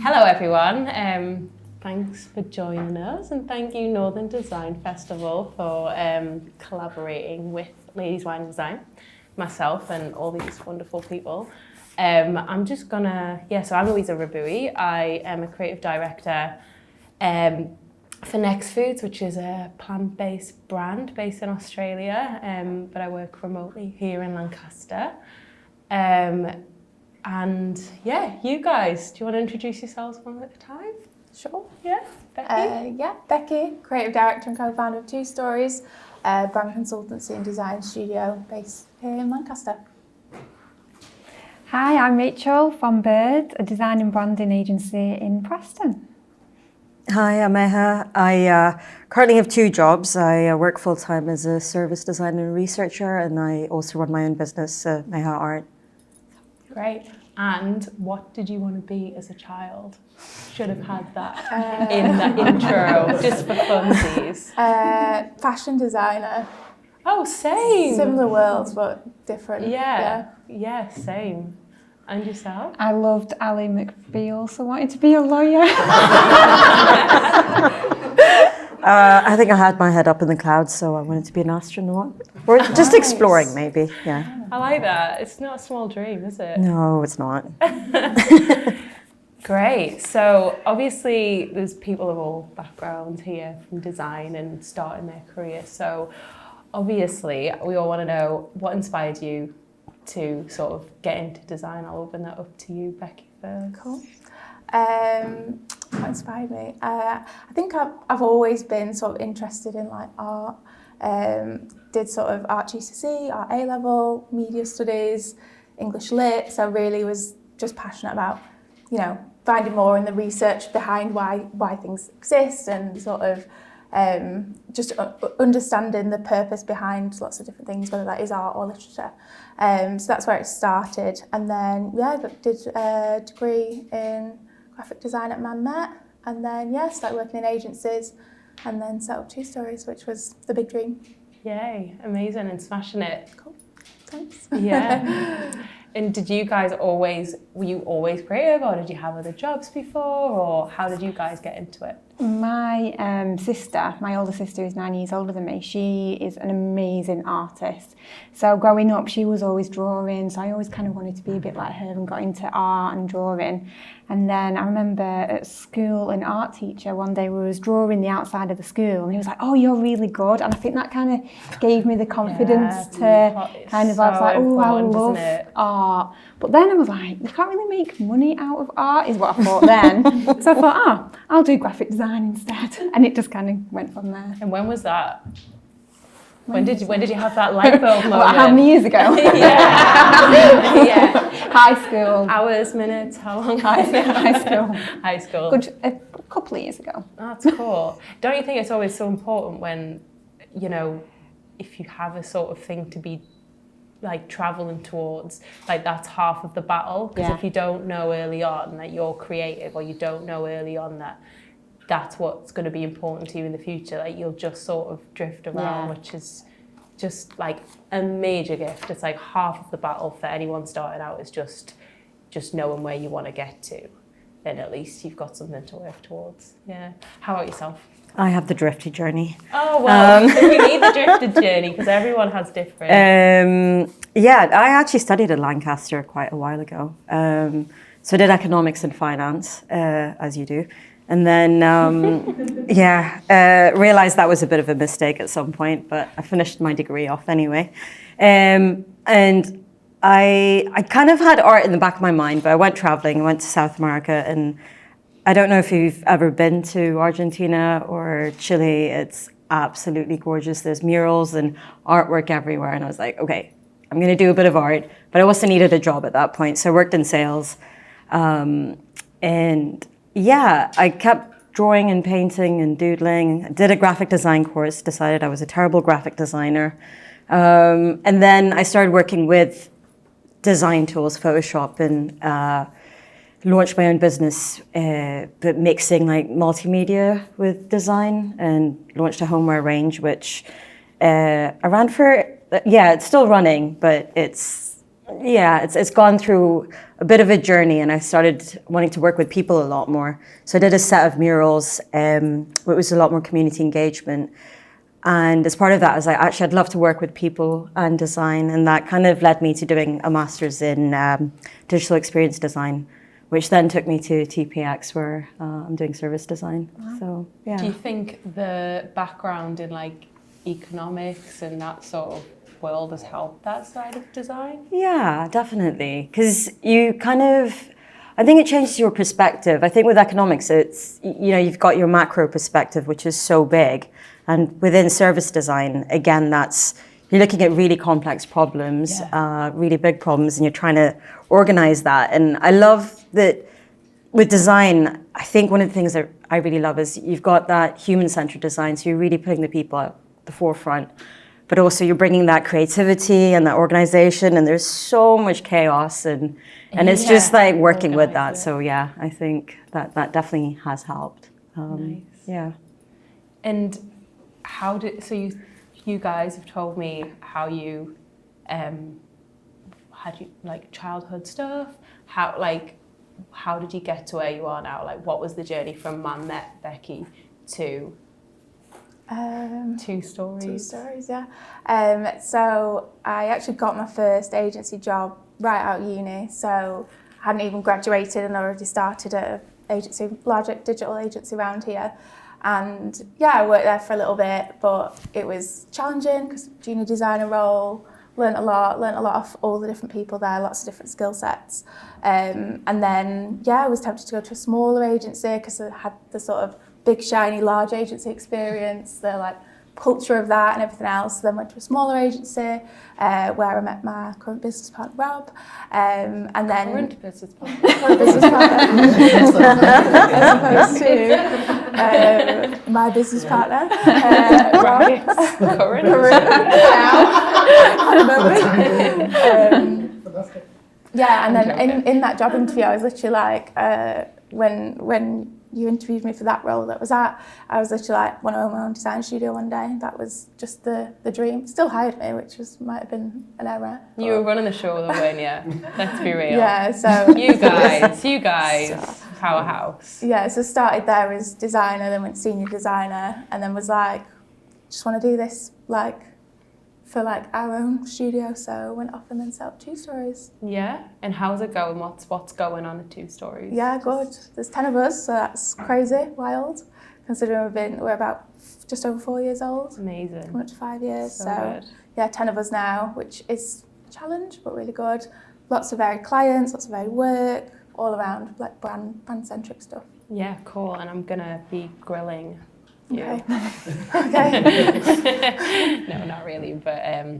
Hello everyone, thanks for joining us and thank you Northern Design Festival for collaborating with Ladies Wine Design, myself and all these wonderful people. So I'm Louiza Rabouhi. I am a creative director for Next Foods, which is a plant-based brand based in Australia, but I work remotely here in Lancaster. And yeah, you guys, do you want to introduce yourselves one at a time? Sure. Yeah, Bekkie? Bekkie, creative director and co-founder of Two Stories, a brand consultancy and design studio based here in Lancaster. Hi, I'm Rachel from Bird, a design and branding agency in Preston. Hi, I'm Meha. I currently have two jobs. I work full-time as a service designer and researcher, and I also run my own business, Meha Art. Great. And what did you want to be as a child? Should have had that in the intro, just for funsies. Fashion designer. Oh, same. Similar worlds, but different. Yeah, same. And yourself? I loved Ally McBeal, so I wanted to be a lawyer. I think I had my head up in the clouds, so I wanted to be an astronaut. Or just exploring, maybe, yeah. I like that. It's not a small dream, is it? No, it's not. Great. So obviously there's people of all backgrounds here from design and starting their career. So obviously we all want to know what inspired you to sort of get into design. I'll open that up to you, Bekkie, first. Cool. What inspired me? I think I've always been sort of interested in like art. Did sort of art GCSE, art A-level, media studies, English lit. So really was just passionate about, finding more in the research behind why things exist and sort of just understanding the purpose behind lots of different things, whether that is art or literature. So that's where it started. And then, did a degree in graphic design at Met, and then, started working in agencies, and then set up Two Stories, which was the big dream. Yay, amazing and smashing it. Cool, thanks. Yeah. And were you always creative, or did you have other jobs before, or how did you guys get into it? My older sister who's 9 years older than me, she is an amazing artist. So growing up, she was always drawing, so I always kind of wanted to be a bit like her and got into art and drawing. And then I remember at school, an art teacher one day was drawing the outside of the school, and he was like, "Oh, you're really good." And I think that kind of gave me the confidence to kind of, I was like, "Oh, I love art." But then I was like, you can't really make money out of art, is what I thought then. So I thought, I'll do graphic design instead. And it just kind of went from there. And when was that? When did you have that light bulb moment? How many years ago? Yeah. High school. Hours, minutes, how long? High school. High school. Good, a couple of years ago. That's cool. Don't you think it's always so important when, if you have a sort of thing to be like traveling towards, like that's half of the battle, because if you don't know early on that you're creative, or you don't know early on that that's what's going to be important to you in the future, like you'll just sort of drift around, which is just like a major gift. It's like half of the battle for anyone starting out is just knowing where you want to get to, then at least you've got something to work towards. Yeah. How about yourself? I have the drifty journey. Oh, well, we need the drifted journey because everyone has different. I actually studied at Lancaster quite a while ago. So I did economics and finance, as you do. And then, realized that was a bit of a mistake at some point, but I finished my degree off anyway. And I kind of had art in the back of my mind, but I went traveling. I went to South America, and I don't know if you've ever been to Argentina or Chile. It's absolutely gorgeous. There's murals and artwork everywhere. And I was like, okay, I'm going to do a bit of art. But I also needed a job at that point. So I worked in sales. I kept drawing and painting and doodling. I did a graphic design course, decided I was a terrible graphic designer. And then I started working with design tools, Photoshop, and launched my own business, but mixing like multimedia with design, and launched a homeware range, which I ran for, it's still running, but it's yeah, it's gone through a bit of a journey, and I started wanting to work with people a lot more. So I did a set of murals, where it was a lot more community engagement. And as part of that, I was like, actually, I'd love to work with people and design. And that kind of led me to doing a master's in digital experience design, which then took me to TPX, where I'm doing service design. Wow. So, yeah. Do you think the background in like economics and that sort of world has helped that side of design? Yeah, definitely. Because you kind of, I think it changes your perspective. I think with economics, it's, you know, you've got your macro perspective, which is so big. And within service design, again, you're looking at really complex problems, really big problems, and you're trying to organize that. And I love that with design, I think one of the things that I really love is you've got that human-centered design, so you're really putting the people at the forefront, but also you're bringing that creativity and that organization, and there's so much chaos, and it's just like working with that. So yeah, I think that definitely has helped. Nice. Yeah. And you guys have told me how you had like childhood stuff. How did you get to where you are now? Like, what was the journey from Man Met Bekkie to Two Stories? Two Stories, yeah. So I actually got my first agency job right out of uni. So I hadn't even graduated and already started at a large digital agency around here. And yeah, I worked there for a little bit, but it was challenging because junior designer role, learnt a lot off all the different people there, lots of different skill sets. And then, I was tempted to go to a smaller agency because I had the sort of big, shiny, large agency experience, the like culture of that and everything else. Then went to a smaller agency where I met my current business partner, Rob. And then Current business partner. As opposed to my business partner. Right. Current. Yeah, and then in that job interview, I was literally like, when you interviewed me for that role that was I was literally like, want to own my own design studio one day. That was just the dream. Still hired me, which might have been an error. You were running the show though, weren't you? Let's be real. Yeah, so... You guys, powerhouse. Yeah, so started there as designer, then went senior designer, and then was like, just want to do this, like, for like our own studio, so went off and then set up Two Stories. Yeah, and how's it going? What's going on at Two Stories? Yeah, good. There's 10 of us, so that's crazy, wild. Considering we're about just over 4 years old. Amazing. Coming up to 5 years. So good. Yeah, 10 of us now, which is a challenge, but really good. Lots of varied clients, lots of varied work, all around like brand-centric stuff. Yeah, cool. And I'm gonna be grilling you. Okay. No, not really, but I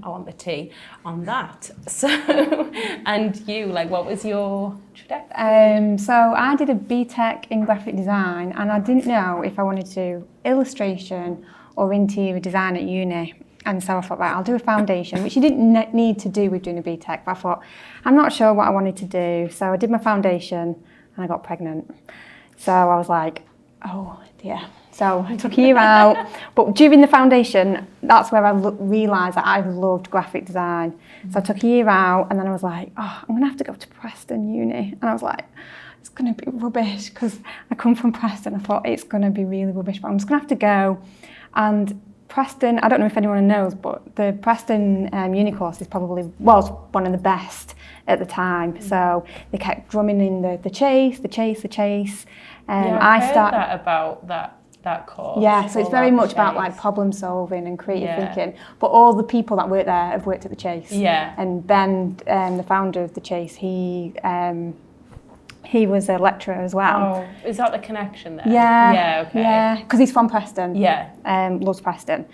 want the tea on that. So, and you, like, what was your trajectory? So I did a BTEC in graphic design, and I didn't know if I wanted to do illustration or interior design at uni. And so I thought, right, I'll do a foundation, which you didn't need to do with doing a BTEC, but I thought, I'm not sure what I wanted to do. So I did my foundation and I got pregnant. So I was like, oh dear. So I took a year out, but during the foundation, that's where I realised that I loved graphic design. So I took a year out, and then I was like, oh, I'm gonna have to go to Preston Uni. And I was like, it's gonna be rubbish, because I come from Preston. I thought it's gonna be really rubbish, but I'm just gonna have to go. And Preston, I don't know if anyone knows, but the Preston uni course was one of the best at the time. So they kept drumming in the chase. I heard that about that course. Yeah, so it's very much about like problem solving and creative thinking. But all the people that work there have worked at the Chase. Yeah. And Ben, the founder of the Chase, he was a lecturer as well. Oh, is that the connection there? Yeah. Yeah, okay. Yeah, because he's from Preston. Yeah. Loves Preston.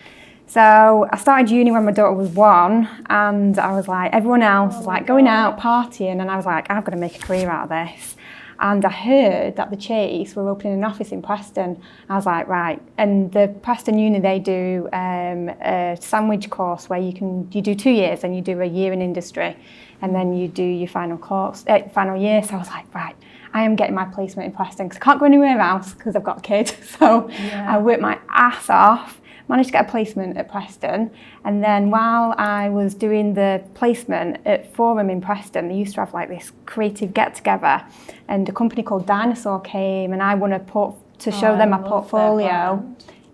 So I started uni when my daughter was 1, and I was like, everyone else was like going out, partying, and I was like, I've got to make a career out of this. And I heard that the Chase were opening an office in Preston. I was like, right. And the Preston Uni, they do a sandwich course where you do 2 years, and you do a year in industry, and then you do your final year. So I was like, right, I am getting my placement in Preston because I can't go anywhere else because I've got a kid. So I worked my ass off. managed to get a placement at Preston. And then while I was doing the placement at Forum in Preston, they used to have like this creative get-together, and a company called Dinosaur came, and I won to show them my portfolio.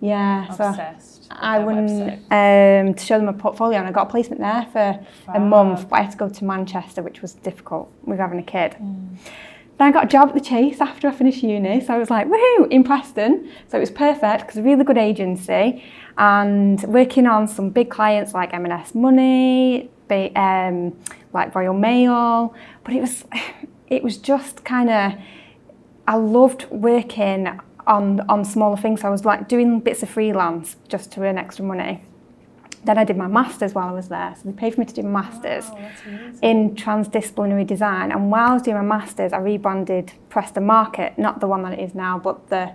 Yeah, Obsessed. so I won to show them my portfolio, and I got a placement there for a month, but I had to go to Manchester, which was difficult with having a kid. Then I got a job at the Chase after I finished uni, so I was like, woohoo, in Preston. So it was perfect because a really good agency, and working on some big clients like M&S Money, like Royal Mail, but it was just kind of, I loved working on smaller things. So I was like doing bits of freelance just to earn extra money. Then I did my masters while I was there. So they paid for me to do my masters in transdisciplinary design. And while I was doing my masters, I rebranded Preston Market, not the one that it is now, but the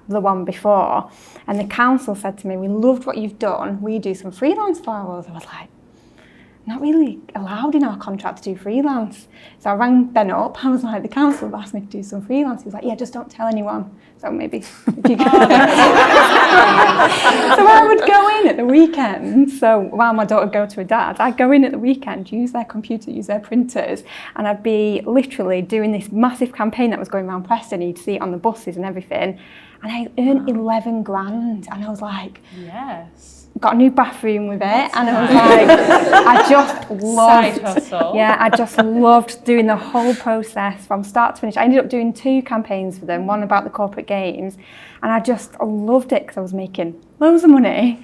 one before. And the council said to me, we loved what you've done. Will you do some freelance for us? I was like, not really allowed in our contract to do freelance. So I rang Ben up. I was like, the council have asked me to do some freelance. He was like, yeah, just don't tell anyone. So maybe if you can. So I would go in at the weekend. So while my daughter would go to her dad, I'd go in at the weekend, use their computer, use their printers, and I'd be literally doing this massive campaign that was going around Preston. You'd see it on the buses and everything. And I earned 11 grand. And I was like, yes. Got a new bathroom with it, and I was like, I just loved, side hustle. Yeah, I just loved doing the whole process from start to finish. I ended up doing 2 campaigns for them, one about the corporate games, and I just loved it because I was making loads of money,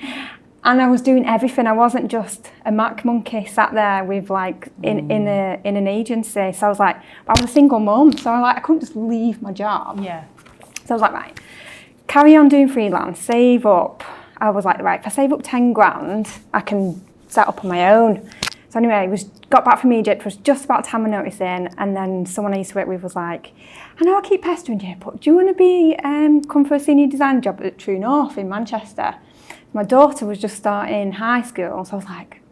and I was doing everything. I wasn't just a Mac monkey sat there with like in an agency. So I was like, I was a single mum, so I couldn't just leave my job. Yeah. So I was like, right, carry on doing freelance, save up. I was like, right, if I save up 10 grand, I can set up on my own. So anyway, got back from Egypt, was just about to hand my notice in, and then someone I used to work with was like, I know I keep pestering you, but do you want to come for a senior design job at True North in Manchester? My daughter was just starting high school, so I was like,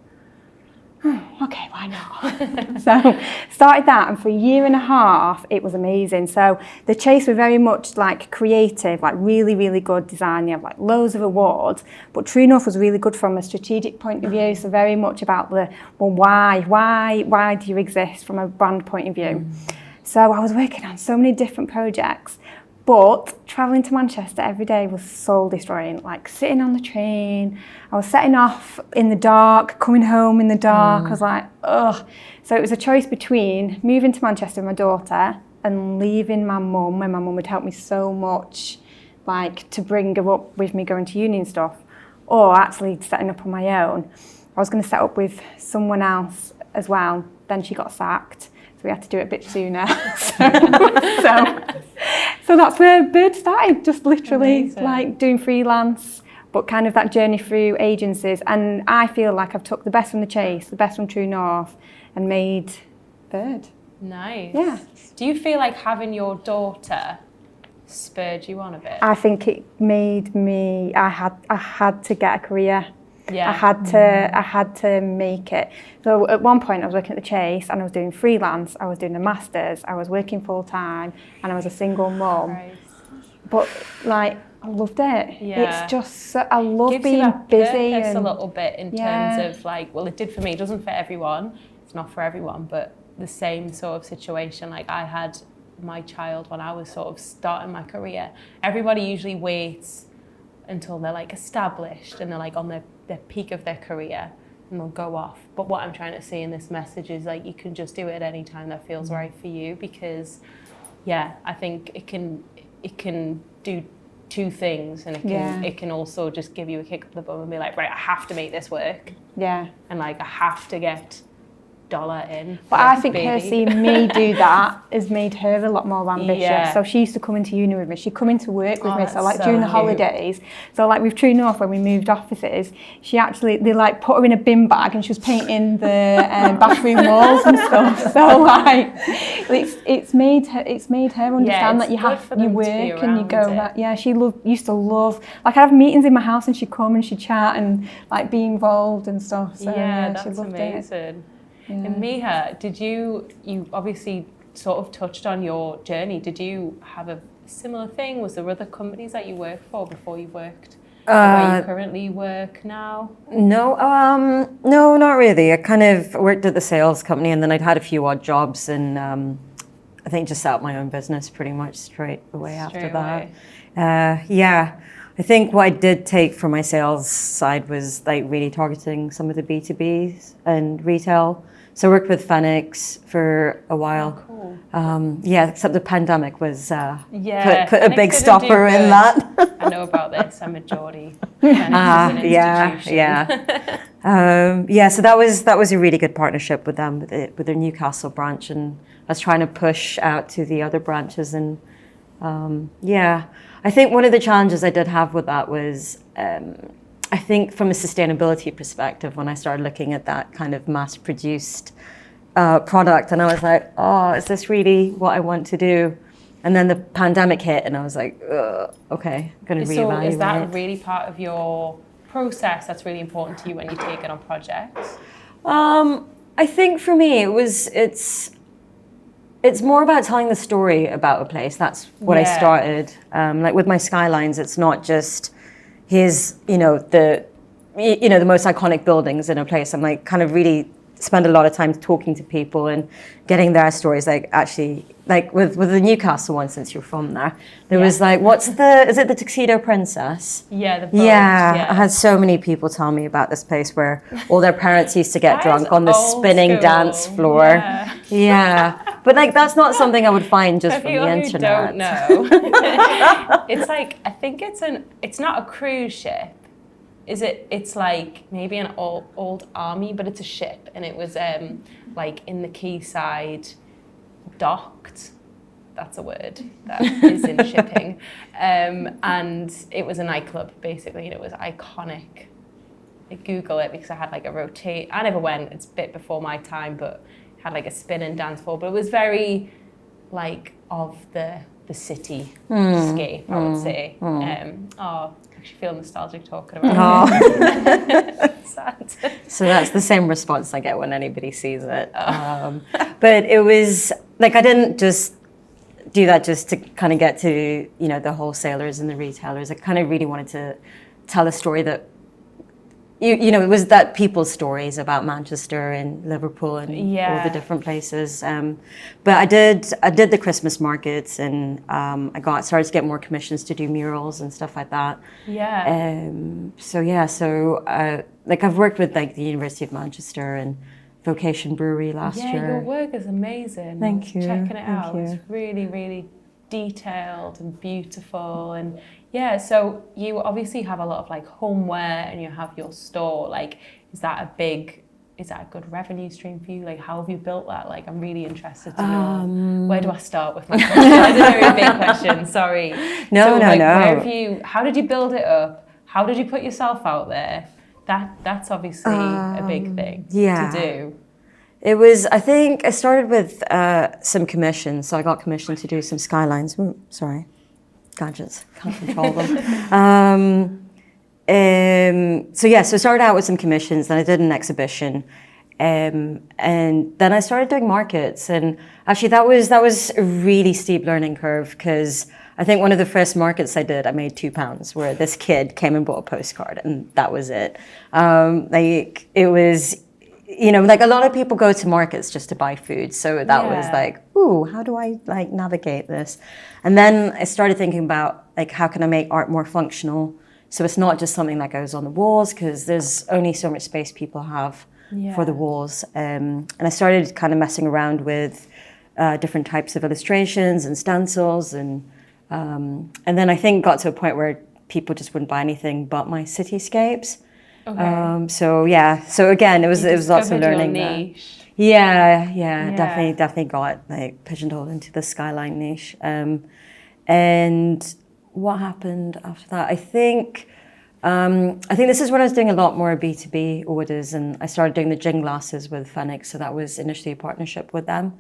okay, why not? So started that, and for a year and a half it was amazing. So the Chase were very much like creative, like really, really good design. They have like loads of awards, but True North was really good from a strategic point of view. So very much about why do you exist from a brand point of view? So I was working on so many different projects, but travelling to Manchester every day was soul destroying. Like sitting on the train, I was setting off in the dark, coming home in the dark. I was like, ugh. So it was a choice between moving to Manchester with my daughter and leaving my mum, when my mum would help me so much, like to bring her up with me going to uni and stuff, or actually setting up on my own. I was going to set up with someone else as well. Then she got sacked, so we had to do it a bit sooner. So that's where Bird started, just literally Amazing. like doing freelance, but kind of that journey through agencies. And I feel like I've took the best from the Chase, the best from True North, and made Bird. Nice. Yeah. Do you feel like having your daughter spurred you on a bit? I think it made me, I had to get a career. Yeah. I had to make it. So at one point I was working at the Chase and I was doing freelance, I was doing a masters, I was working full time, and I was a single mum. Right. But like I loved it. Yeah. It's just so, I love Gives being you that busy purpose and a little bit in Yeah. terms of like, well, it did for me. It doesn't for everyone. It's not for everyone, but the same sort of situation. Like I had my child when I was sort of starting my career. Everybody usually waits until they're like established and they're like on their peak of their career and they'll go off. But what I'm trying to say in this message is like you can just do it at any time that feels right for you, because I think it can do 2 things, and it can also just give you a kick up the bum and be like, right, I have to make this work. Yeah. And like I have to get dollar in. But I think her seeing me do that has made her a lot more ambitious. Yeah. So she used to come into uni with me. She'd come into work with me. So like that's during the so holidays. So like with True North, when we moved offices, they like put her in a bin bag and she was painting the bathroom walls and stuff. So like it's made her understand that you work and you go that. Yeah, she used to love, like I'd have meetings in my house and she'd come and she'd chat and like be involved and stuff. So that's she loved amazing. it. Yeah. And Meha, did you obviously sort of touched on your journey. Did you have a similar thing? Was there other companies that you worked for before you worked where you currently work now? No, no, not really. I kind of worked at the sales company, and then I'd had a few odd jobs, and I think just set up my own business pretty much straight away after that. Yeah, I think what I did take from my sales side was like really targeting some of the B2Bs and retail. So I worked with Phoenix for a while. Oh, cool. Yeah, except the pandemic was put a Phoenix big didn't do stopper in good. that. I know about this. I'm a Geordie. Phoenix is an institution. Yeah. So that was a really good partnership with them, with their Newcastle branch, and I was trying to push out to the other branches. And I think one of the challenges I did have with that was, I think from a sustainability perspective, when I started looking at that kind of mass-produced product, and I was like, oh, is this really what I want to do? And then the pandemic hit, and I was like, okay, I'm going to reevaluate. So is that really part of your process that's really important to you when you take it on projects? I think for me, it's more about telling the story about a place. That's what I started. Like with my skylines, it's not just here's the most iconic buildings in a place. I'm like kind of really spend a lot of time talking to people and getting their stories. Like actually, like with the Newcastle one, since you're from there, there was like, is it the Tuxedo Princess? Yeah, the boat. Yeah, I had so many people tell me about this place where all their parents used to get drunk on the spinning dance floor. Yeah. But like that's not something I would find just from the internet. Who don't know, it's like I think it's not a cruise ship. Is it? It's like maybe an old army, but it's a ship, and it was like in the quayside, docked. That's a word that is in shipping, and it was a nightclub basically, and it was iconic. Google it because I had like a rotate. I never went. It's a bit before my time, but it had like a spinning dance floor. But it was very like of the cityscape, I would say. I feel nostalgic talking about it. Sad. So that's the same response I get when anybody sees it. But it was like I didn't just do that just to kind of get to the wholesalers and the retailers. I kind of really wanted to tell a story that it was that people's stories about Manchester and Liverpool and all the different places. But I did the Christmas markets, and I started to get more commissions to do murals and stuff like that. Like I've worked with like the University of Manchester and Vocation Brewery last year. Yeah, your work is amazing. Thank you. Checking it out. It's really, really detailed and beautiful. And so you obviously have a lot of like homeware, and you have your store. Like, is that a good revenue stream for you? Like, how have you built that? Like, I'm really interested to know. Where do I start with my question? That's a very big question. Sorry. No. How did you build it up? How did you put yourself out there? That's obviously a big thing to do. It was, I think I started with some commissions. So I got commissioned to do some skylines. Gadgets, can't control them. So I started out with some commissions, then I did an exhibition. And then I started doing markets. And actually that was a really steep learning curve, because I think one of the first markets I did, I made £2, where this kid came and bought a postcard, and that was it. Like it was, like a lot of people go to markets just to buy food. So that was like, ooh, how do I like navigate this? And then I started thinking about like, how can I make art more functional? So it's not just something that goes on the walls, because there's only so much space people have for the walls. And I started kind of messing around with different types of illustrations and stencils. And then I think got to a point where people just wouldn't buy anything but my cityscapes. Okay. So again, it was lots of learning there. Niche. Definitely got like pigeonholed into the skyline niche. And what happened after that? I think this is when I was doing a lot more B2B orders, and I started doing the gin glasses with Phoenix. So that was initially a partnership with them.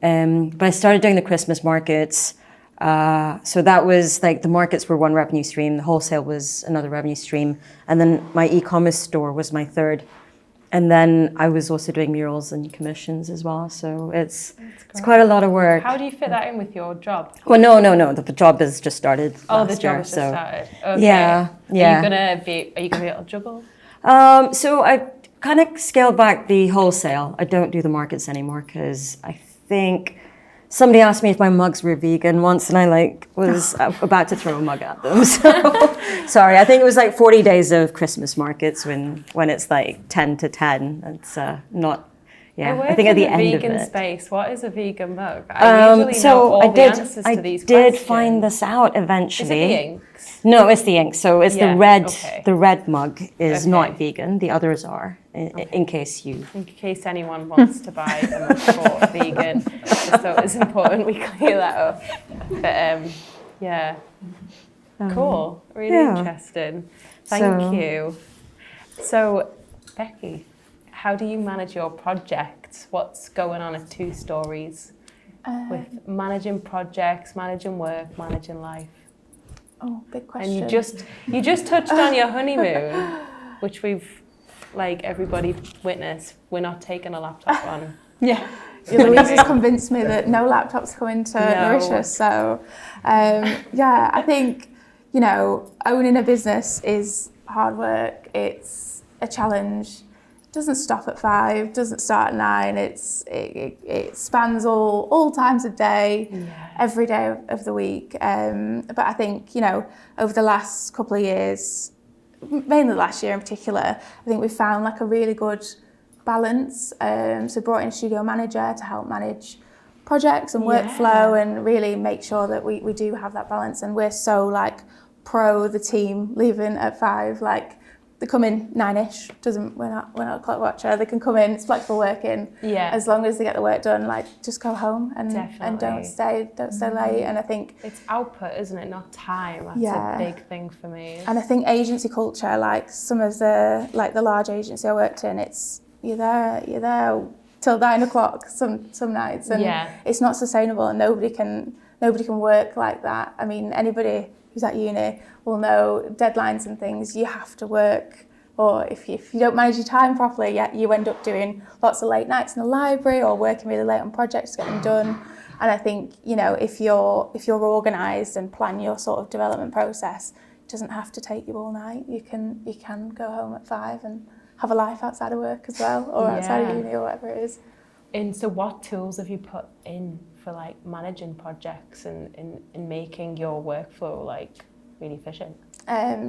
But I started doing the Christmas markets. So that was like the markets were one revenue stream, the wholesale was another revenue stream, and then my e-commerce store was my third. And then I was also doing murals and commissions as well. So it's quite a lot of work. How do you fit that in with your job? Well, no. The job has just started last the job year, has just so. started. Okay. Yeah. Are you gonna be able to juggle? So I kind of scaled back the wholesale. I don't do the markets anymore because I think somebody asked me if my mugs were vegan once, and I was about to throw a mug at them. So sorry. I think it was 40 days of Christmas markets when it's 10 to 10. It's not. Yeah, I think at the end vegan of it. space. What is a vegan mug? I usually know all the answers to these questions. I did find this out eventually. Is it the inks? No, it's the ink. So it's the red. Okay. The red mug is not vegan. The others are. In case anyone wants to buy a mug for vegan, just thought it was important we clear that up. But yeah, cool. Really interesting. Thank you. So, Bekkie, how do you manage your projects? What's going on at Two Stories with managing projects, managing work, managing life? Oh, big question. And you just touched on your honeymoon, which we've, everybody witnessed. We're not taking a laptop on. Yeah. Louiza's convinced me that no laptops coming to Mauritius. So, I think, owning a business is hard work. It's a challenge. Doesn't stop at 5, doesn't start at 9. It spans all times of day, every day of the week. But I think, over the last couple of years, mainly last year in particular, I think we've found a really good balance. So brought in a studio manager to help manage projects and workflow and really make sure that we do have that balance. And we're so pro the team leaving at 5, they come in 9ish. We're not a clock watcher. They can come in. It's flexible working. Yeah. As long as they get the work done, just go home and don't stay late. And I think it's output, isn't it? Not time. That's a big thing for me. And I think agency culture, some of the the large agency I worked in, it's you're there till 9 o'clock some nights, and it's not sustainable. And nobody can work like that. I mean, anybody who's at uni will know deadlines and things. You have to work, or if you don't manage your time properly, you end up doing lots of late nights in the library or working really late on projects to get them done. And I think if you're organised and plan your sort of development process, it doesn't have to take you all night. You can go home at 5 and have a life outside of work as well, or outside of uni or whatever it is. And so, what tools have you put in for managing projects and making your workflow really efficient?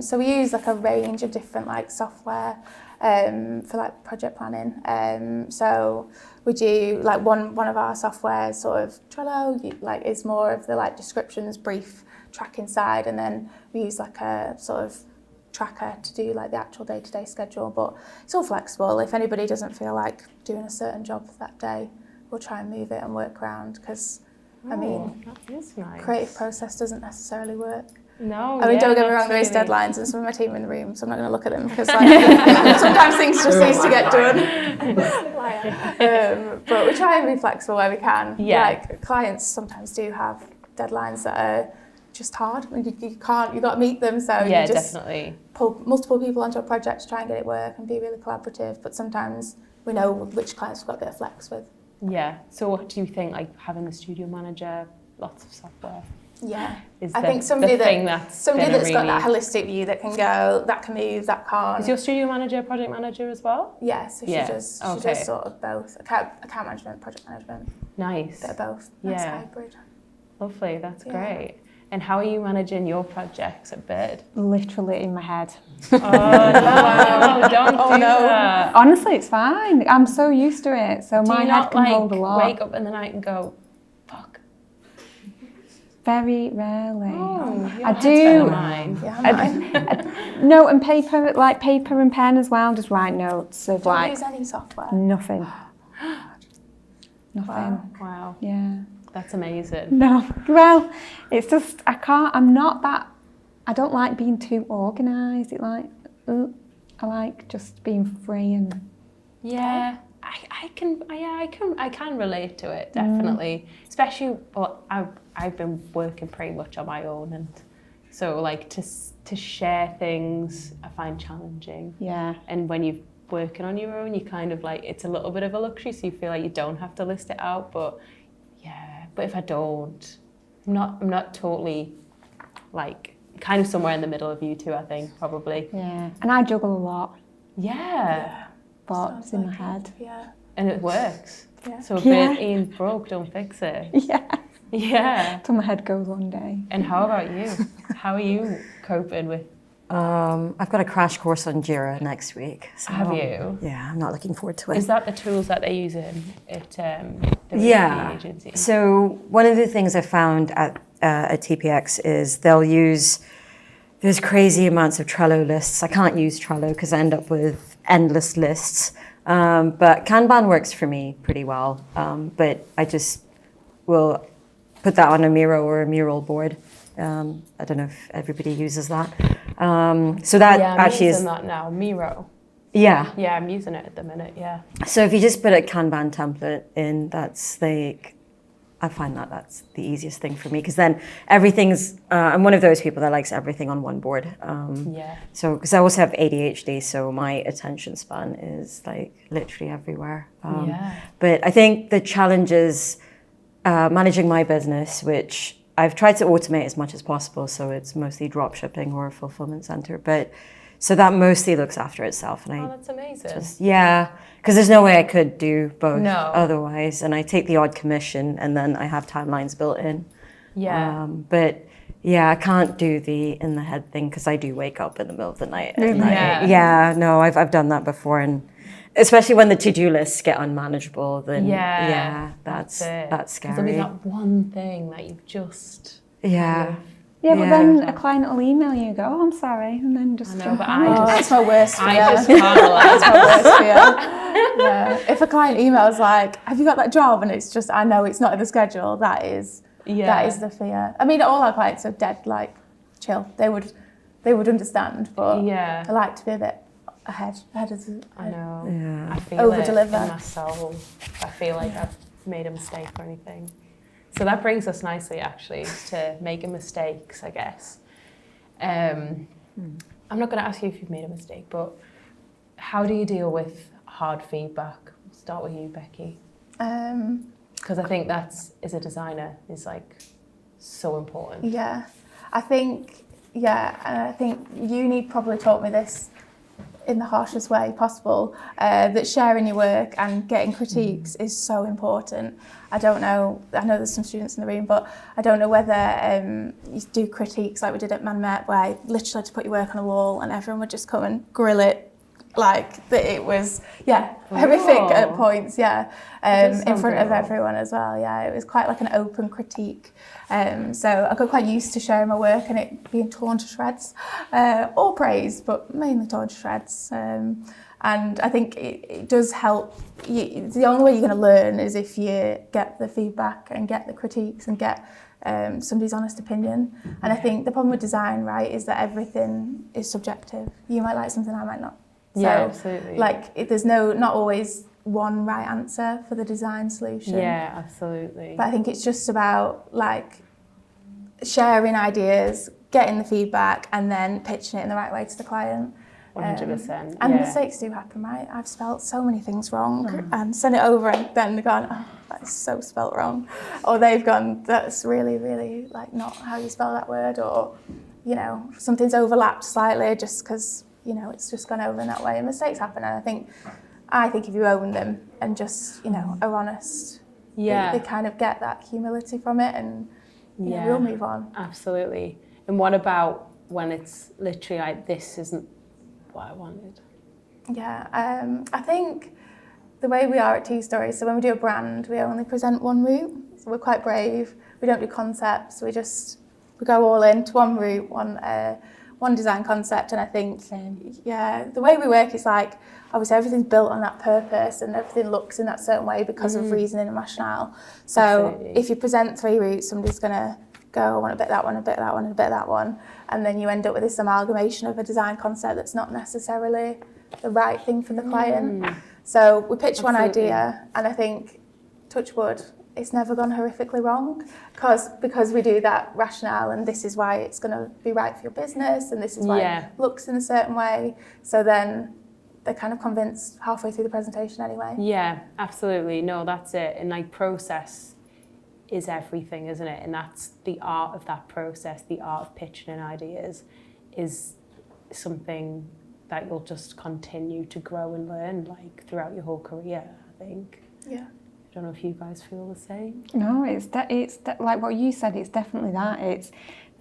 So we use a range of different software for project planning. So we do one of our software, sort of Trello, is more of the descriptions, brief tracking side, and then we use a sort of tracker to do the actual day-to-day schedule. But it's all flexible. If anybody doesn't feel like doing a certain job for that day, we'll try and move it and work around, because that is nice. Creative process doesn't necessarily work. No, I mean, don't get me wrong, there is deadlines, and some of my team are in the room, so I'm not going to look at them, because sometimes things just need to get done. But we try and be flexible where we can. Clients sometimes do have deadlines that are just hard. You've got to meet them, so you just definitely pull multiple people onto a project to try and get it work and be really collaborative. But sometimes we know which clients we've got a bit of flex with. Yeah. So what do you think, having the studio manager, lots of software? Yeah. I think somebody that's got that holistic view, that can go, that can move, that can't. Is your studio manager a project manager as well? Yeah, so she does sort of both. Account management, project management. Nice. Bit of both. Nice hybrid. Lovely, that's great. And how are you managing your projects at Bird? Literally in my head. Oh no, don't do that. Honestly, it's fine. I'm so used to it. So my head can hold a lot. Wake up in the night and go, fuck? Very rarely. Oh, I do. Yeah, and paper and pen as well. Just write notes of Don't use any software. Nothing. Nothing. Wow. Yeah. That's amazing. No, well, it's just, I don't like being too organised. I like just being free and... Yeah, I can relate to it, definitely. Especially, I've been working pretty much on my own, and so to share things I find challenging. Yeah. And when working on your own, you kind of like, it's a little bit of a luxury, so you feel like you don't have to list it out. But yeah, but if I don't, I'm not totally like, kind of somewhere in the middle of you two, I think, probably. Yeah, and I juggle a lot, Yeah. but it's in my head. Yeah. And it works. Yeah. So if Yeah. it ain't broke, don't fix it. Yeah, Yeah. till my head goes one day. And how about you? How are you coping with? I've got a crash course on Jira next week. So, Have you? Yeah, I'm not looking forward to it. Is that the tools that they're using at the Yeah. recruitment agency? So one of the things I found at TPX is they'll use, there's crazy amounts of Trello lists. I can't use Trello because I end up with endless lists. But Kanban works for me pretty well. But I just will put that on a Miro or a mural board. I don't know if everybody uses that. So that I'm actually using is, that now, Miro. yeah. Yeah, I'm using it at the minute, yeah. So if you just put a Kanban template in, that's like, I find that that's the easiest thing for me because then everything's, I'm one of those people that likes everything on one board. Yeah. So, because I also have ADHD, so my attention span is like literally everywhere. Yeah. But I think the challenge is managing my business, which I've tried to automate as much as possible. So it's mostly drop shipping or a fulfillment center. But so that mostly looks after itself. And Oh, that's amazing. yeah, because there's no way I could do both No. otherwise. And I take the odd commission and then I have timelines built in. Yeah. But yeah, I can't do the in the head thing because I do wake up in the middle of the night. Really? Yeah. Yeah, no, I've done that before. And especially when the to-do lists get unmanageable, then that's it. that's Because there'll be scary. that one thing that you've just... Yeah. Yeah, but Yeah. then a client will email you, go, oh, I'm sorry, and then just I know, jump but on I it. Oh, that's my worst fear. I just can't allow That's my worst fear. Yeah. If a client emails like, have you got that job? And it's just, I know it's not in the schedule, that is the fear. I mean, all our clients are dead, like, chill. They would understand, but Yeah. I like to be a bit ahead of the... I know. Yeah. I feel Over-deliver. it in my soul. I feel like I've made a mistake or anything. So that brings us nicely, actually, to making mistakes, I guess. I'm not going to ask you if you've made a mistake, but how do you deal with hard feedback? We'll start with you, Bekkie. Because I think that's, as a designer, is like so important. Yeah, I think uni probably taught me this in the harshest way possible, that sharing your work and getting critiques is so important. I know there's some students in the room, but I don't know whether you do critiques like we did at Man Met, where you literally had to put your work on a wall and everyone would just come and grill it, like that it was, horrific at points, in front of everyone as well. Yeah, it was quite like an open critique. So I got quite used to sharing my work and it being torn to shreds, or praised, but mainly torn to shreds. And I think it does help. The only way you're going to learn is if you get the feedback and get the critiques and get somebody's honest opinion. And I think the problem with design, right, is that everything is subjective. You might like something, I might not. So, Yeah, absolutely. Like, there's not always one right answer for the design solution. Yeah, absolutely. But I think it's just about like sharing ideas, getting the feedback, and then pitching it in the right way to the client. 100%. And mistakes do happen, right? I've spelt so many things wrong and sent it over and then gone, oh, that's so spelt wrong. Or they've gone, that's really, really like not how you spell that word. Or, something's overlapped slightly just because, it's just gone over in that way. And mistakes happen. And I think if you own them and just, are honest, they kind of get that humility from it and we'll move on. Absolutely. And what about when it's literally like, this isn't what I wanted? Yeah, I think the way we are at Two Stories, so when we do a brand, we only present one route. So we're quite brave. We don't do concepts. We go all in to one route, one design concept. And I think, the way we work is like, obviously everything's built on that purpose and everything looks in that certain way because of reasoning and rationale. So Absolutely. if you present 3 routes, somebody's going to go, I want a bit of that one, a bit of that one, and a bit of that one. And then you end up with this amalgamation of a design concept that's not necessarily the right thing for the client. So we pitch one idea, and I think, touch wood, it's never gone horrifically wrong because we do that rationale and this is why it's going to be right for your business and this is why it looks in a certain way. So then they're kind of convinced halfway through the presentation anyway. Yeah, absolutely. No, that's it. And like process is everything, isn't it? And that's the art of that process, the art of pitching in ideas is something that you'll just continue to grow and learn like throughout your whole career, I think. Yeah. I don't know if you guys feel the same. No, it's like what you said, it's definitely that. It's,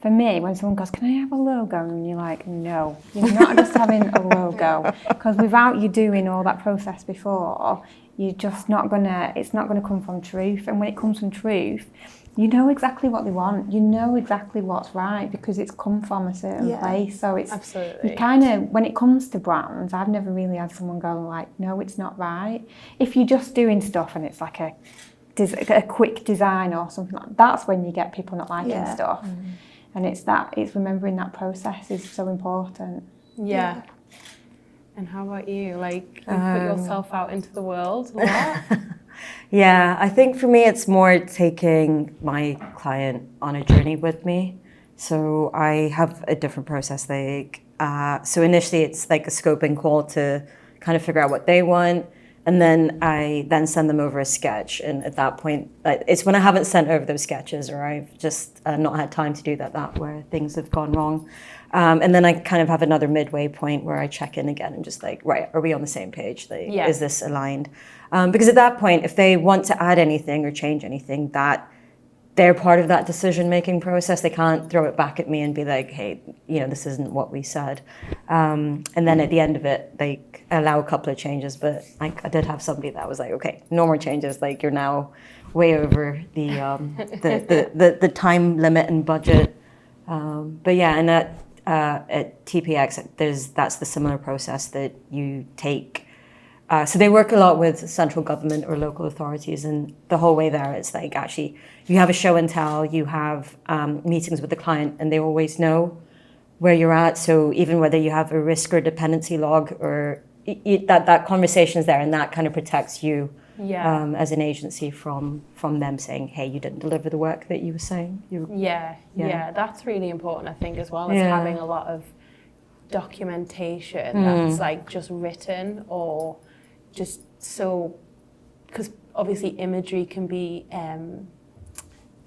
for me, when someone goes, can I have a logo? And you're like, no, you're not just having a logo. Because without you doing all that process before, you're just not gonna, it's not gonna come from truth. And when it comes from truth, you know exactly what they want. You know exactly what's right because it's come from a certain place. So it's, absolutely. you kind of, when it comes to brands, I've never really had someone go like, no, it's not right. If you're just doing stuff and it's like a quick design or something like that, that's when you get people not liking stuff. Mm. And it's remembering that process is so important. Yeah. And how about you? Like, you put yourself out into the world a lot? Yeah, I think for me it's more taking my client on a journey with me. So I have a different process. Like, so initially it's like a scoping call to kind of figure out what they want. And then I then send them over a sketch. And at that point, it's when I haven't sent over those sketches or I've just not had time to do that where things have gone wrong. And then I kind of have another midway point where I check in again and just like, right, are we on the same page? Like, is this aligned? Because at that point, if they want to add anything or change anything, that they're part of that decision-making process. They can't throw it back at me and be like, hey, this isn't what we said. And then at the end of it, they allow a couple of changes. But like, I did have somebody that was like, okay, no more changes. Like, you're now way over the time limit and budget. But yeah, and at TPX, that's the similar process that you take. So they work a lot with central government or local authorities, and the whole way there, it's like actually you have a show and tell, you have meetings with the client, and they always know where you're at. So even whether you have a risk or dependency log, or that conversation is there, and that kind of protects you as an agency from them saying, hey, you didn't deliver the work that you were saying. Yeah, that's really important, I think, as well as having a lot of documentation that's like just written or just so, because obviously imagery can be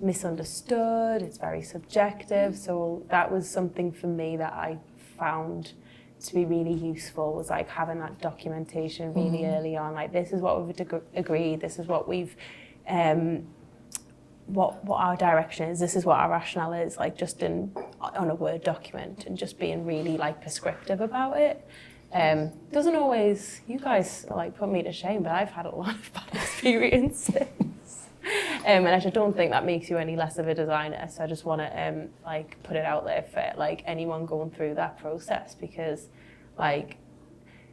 misunderstood, it's very subjective, so that was something for me that I found to be really useful, was like having that documentation really early on, like this is what we've agreed, this is what we've what our direction is, this is what our rationale is, like just on a Word document, and just being really like prescriptive about it. Doesn't always, you guys like put me to shame, but I've had a lot of bad experiences. And I don't think that makes you any less of a designer. So I just want to like put it out there for like anyone going through that process, because like,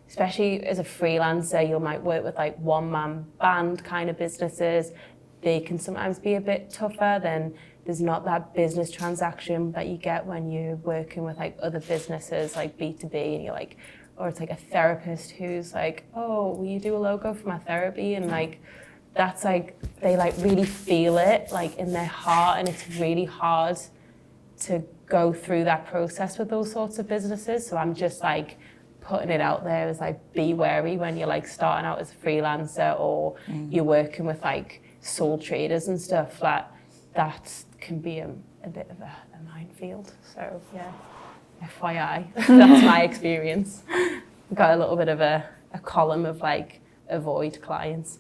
especially as a freelancer, you might work with like one-man band kind of businesses. They can sometimes be a bit tougher. Then there's not that business transaction that you get when you're working with like other businesses, like B2B, and you're like, or it's like a therapist who's like, oh, will you do a logo for my therapy? And like, that's like, they like really feel it like in their heart, and it's really hard to go through that process with those sorts of businesses. So I'm just like putting it out there as like, be wary when you're like starting out as a freelancer, or you're working with like sole traders and stuff, that can be a bit of a minefield. So yeah, FYI, that's my experience. Got a little bit of a column of like, avoid clients.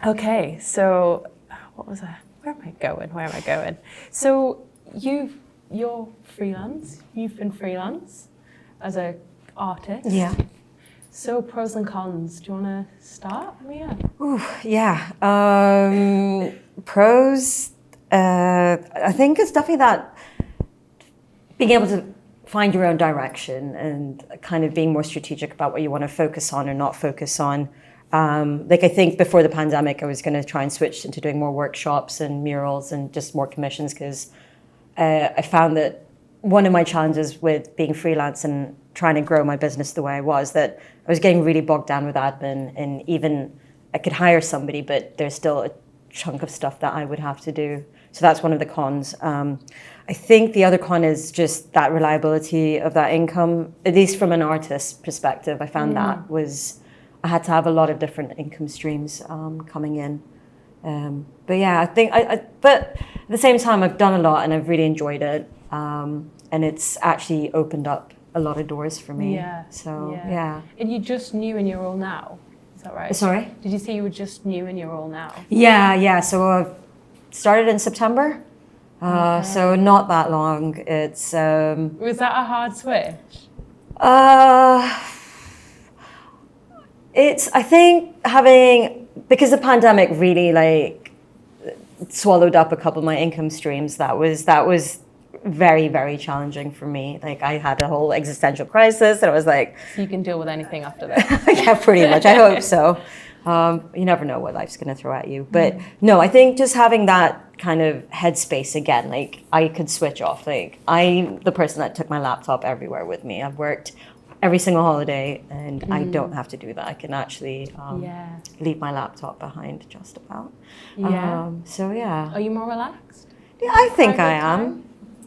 Okay, so what was I? Where am I going? So you're freelance. You've been freelance as an artist. Yeah. So pros and cons. Do you want to start, Meha? Ooh, yeah. Pros. I think it's definitely that being able to find your own direction and kind of being more strategic about what you want to focus on or not focus on. Like I think before the pandemic, I was going to try and switch into doing more workshops and murals and just more commissions, because I found that one of my challenges with being freelance and trying to grow my business the way I was, that I was getting really bogged down with admin, and even I could hire somebody, but there's still a chunk of stuff that I would have to do. So that's one of the cons. I think the other con is just that reliability of that income, at least from an artist's perspective. I found that was, I had to have a lot of different income streams coming in. But yeah, I think, but at the same time, I've done a lot and I've really enjoyed it. And it's actually opened up a lot of doors for me. Yeah. So, yeah. And you just new in your role now? Is that right? Sorry? Did you say you were just new in your role now? Yeah. So I've started in September. So not that long. It's Was that a hard switch? It's, I think, because the pandemic really like swallowed up a couple of my income streams, that was very, very challenging for me. Like I had a whole existential crisis and I was like... So you can deal with anything after that? Yeah, pretty much. I hope so. You never know what life's going to throw at you. But no, I think just having that kind of headspace again, like I could switch off. Like I'm the person that took my laptop everywhere with me. I've worked every single holiday and I don't have to do that. I can actually leave my laptop behind just about. Yeah. So yeah. Are you more relaxed? Yeah, I think I am.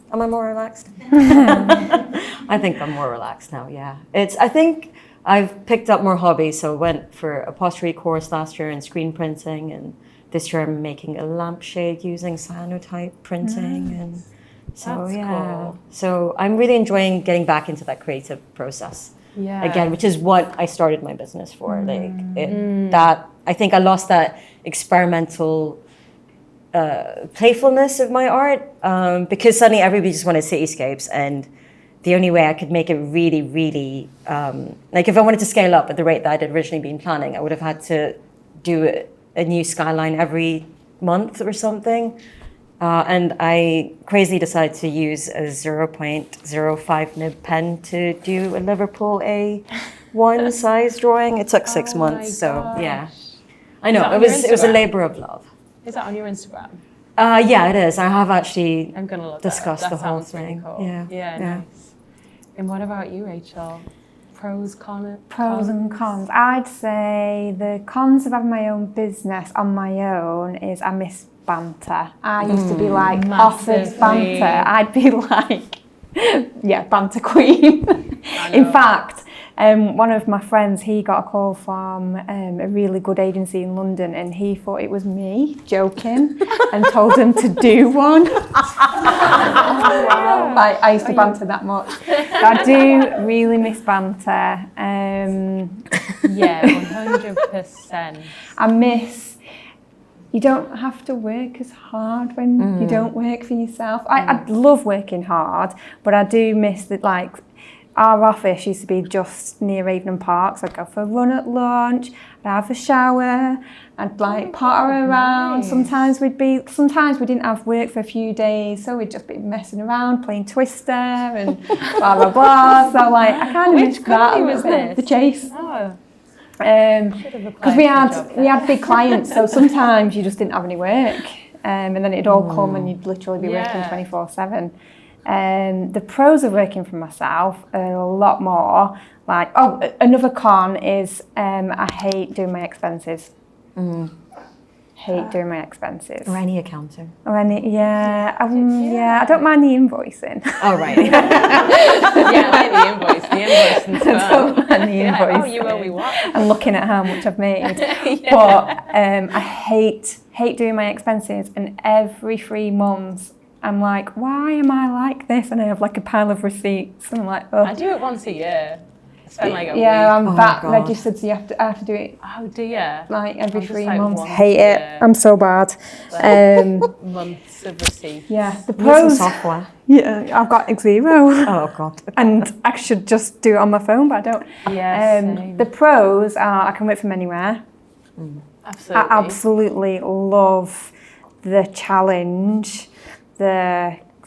Am I more relaxed? I think I'm more relaxed now, yeah. I think I've picked up more hobbies. So I went for a pottery course last year in screen printing, and this year I'm making a lampshade using cyanotype printing. And so, That's cool. So I'm really enjoying getting back into that creative process again, which is what I started my business for. That I think I lost that experimental playfulness of my art because suddenly everybody just wanted cityscapes, and the only way I could make it really, really like if I wanted to scale up at the rate that I'd originally been planning, I would have had to do a new skyline every month or something. And I crazily decided to use a 0.05 nib pen to do a Liverpool A1 size drawing. It took 6 months, so yeah. I know, it was a labor of love. Is that on your Instagram? Yeah, it is. I have actually I'm gonna look discussed the whole sounds really thing. cool. Yeah. Nice. And what about you, Rachel? Pros, cons? Pros and cons. I'd say the cons of having my own business on my own is I miss banter. I used to be like offered banter. I'd be like, banter queen. In fact, one of my friends, he got a call from a really good agency in London, and he thought it was me joking and told him to do one. I used to banter that much. But I do really miss banter. Yeah, 100%. I miss, you don't have to work as hard when you don't work for yourself. I love working hard, but I do miss that, like, our office used to be just near Ravenham Park, so I'd go for a run at lunch, I'd have a shower, I'd like potter around. Nice. Sometimes we didn't have work for a few days, so we'd just be messing around, playing Twister and blah, blah, blah. So like, I kind of miss that. Was this? The Chase. Oh. Because we had big clients, so sometimes you just didn't have any work, and then it'd all come and you'd literally be working 24/7. The pros of working for myself are a lot more. Like, another con is I hate doing my expenses. Hate doing my expenses. Or any accountant. Or any, I don't mind the invoicing. Oh, right. Yeah, I like the invoice. The invoice and stuff. I don't mind the You're invoicing. like, oh, you owe me what? And looking at how much I've made. But I hate doing my expenses, and every 3 months I'm like, why am I like this? And I have like a pile of receipts, and I'm like, oh. I do it once a year. I spend like a week. I'm VAT God. registered, so I have to do it Oh, do you? like every I'm just 3 like months. once Hate a it. year. I'm so bad. Months of receipts. Yeah, the Using pros. software. Yeah, I've got Xero. Oh, God. And I should just do it on my phone, but I don't. Yes, same. The pros are I can work from anywhere. Absolutely. I absolutely love the challenge.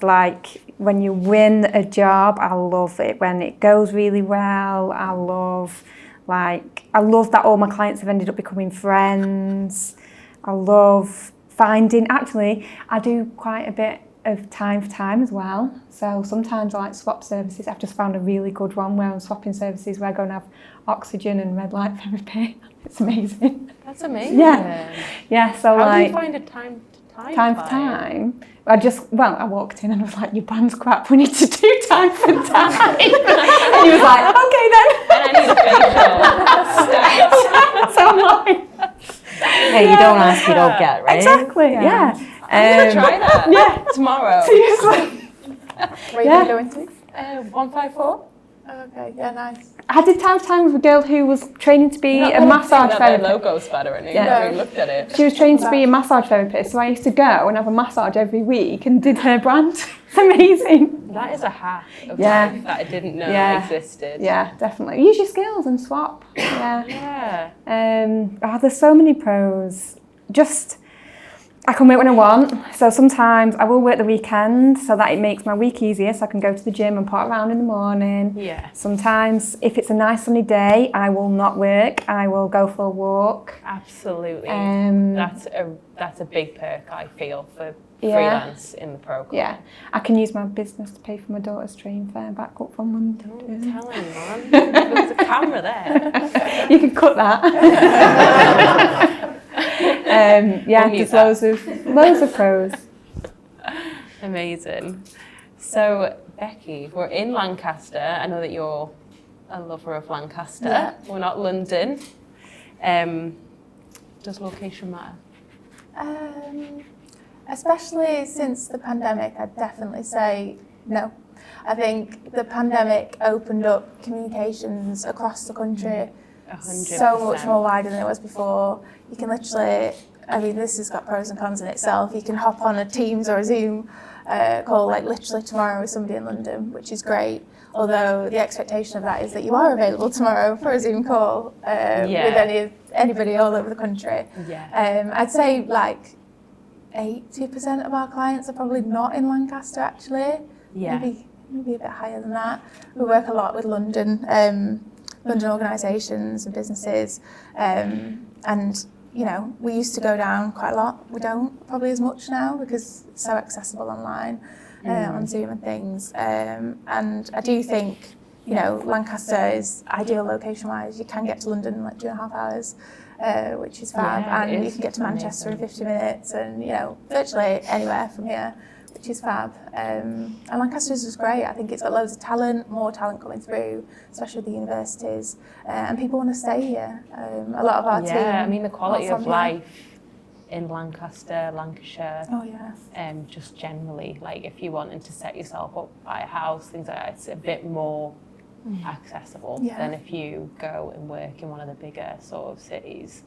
Like when you win a job, I love it. When it goes really well, I love that all my clients have ended up becoming friends. I love finding, actually, I do quite a bit of time for time as well. So sometimes I like swap services. I've just found a really good one where I'm swapping services where I go and have oxygen and red light therapy. It's amazing. That's amazing. Yeah. So how like, do you find a time to time? time for time. I walked in and I was like, your brand's crap, we need to do time for time. And he was like, okay then. And I need a facial. So I'm like, Hey, you don't ask, you don't get, right? exactly, yeah. I'm going to try that tomorrow. Seriously. Where are you going to? 154. Okay, yeah, nice. I did time for time with a girl who was training to be a massage Their therapist. logo's better, and Yeah. we looked at it. She was trained to be a massage therapist, so I used to go and have a massage every week and did her brand. It's amazing. That is a hack of Yeah. life that I didn't know Yeah. existed. Yeah, definitely. Use your skills and swap. Yeah. Yeah. There's so many pros. Just, I can work when I want. So sometimes I will work the weekend so that it makes my week easier so I can go to the gym and pot around in the morning. Yeah. Sometimes if it's a nice sunny day, I will not work. I will go for a walk. Absolutely. Um, That's a big perk, I feel, for Yeah. freelance in the program. Yeah, I can use my business to pay for my daughter's train fare back up from London. Don't tell anyone. There's a camera there. You can cut that. Yeah, We'll mute there's loads of pros. Amazing. So, Bekkie, we're in Lancaster. I know that you're a lover of Lancaster. Yeah. We're not London. Does location matter? Especially since the pandemic, I'd definitely say no. I think the pandemic opened up communications across the country 100%. so much more wider than it was before. You can literally, I mean, this has got pros and cons in itself. You can hop on a Teams or a Zoom call like literally tomorrow with somebody in London, which is great. Although the expectation of that is that you are available tomorrow for a Zoom call with anybody all over the country. Yeah. I'd say like 80% of our clients are probably not in Lancaster actually. Yeah. Maybe a bit higher than that. We work a lot with London organisations and businesses, and you know, we used to go down quite a lot. We don't probably as much now because it's so accessible online on Zoom and things. And I do think, you know, Lancaster is ideal location-wise. You can get to London in like 2.5 hours, which is fab, Yeah, and it you is can get to Manchester in amazing. 50 minutes, and you know, virtually anywhere from here, which is fab. And Lancaster's just great. I think it's got loads of talent, more talent coming through, especially with the universities, and people want to stay here. A lot of our team. Yeah, I mean, the quality are of from life in Lancaster, Lancashire, here. Oh yeah. just generally, like if you wanted to set yourself up, buy a house, things like that, it's a bit more accessible Yeah. than if you go and work in one of the bigger sort of cities.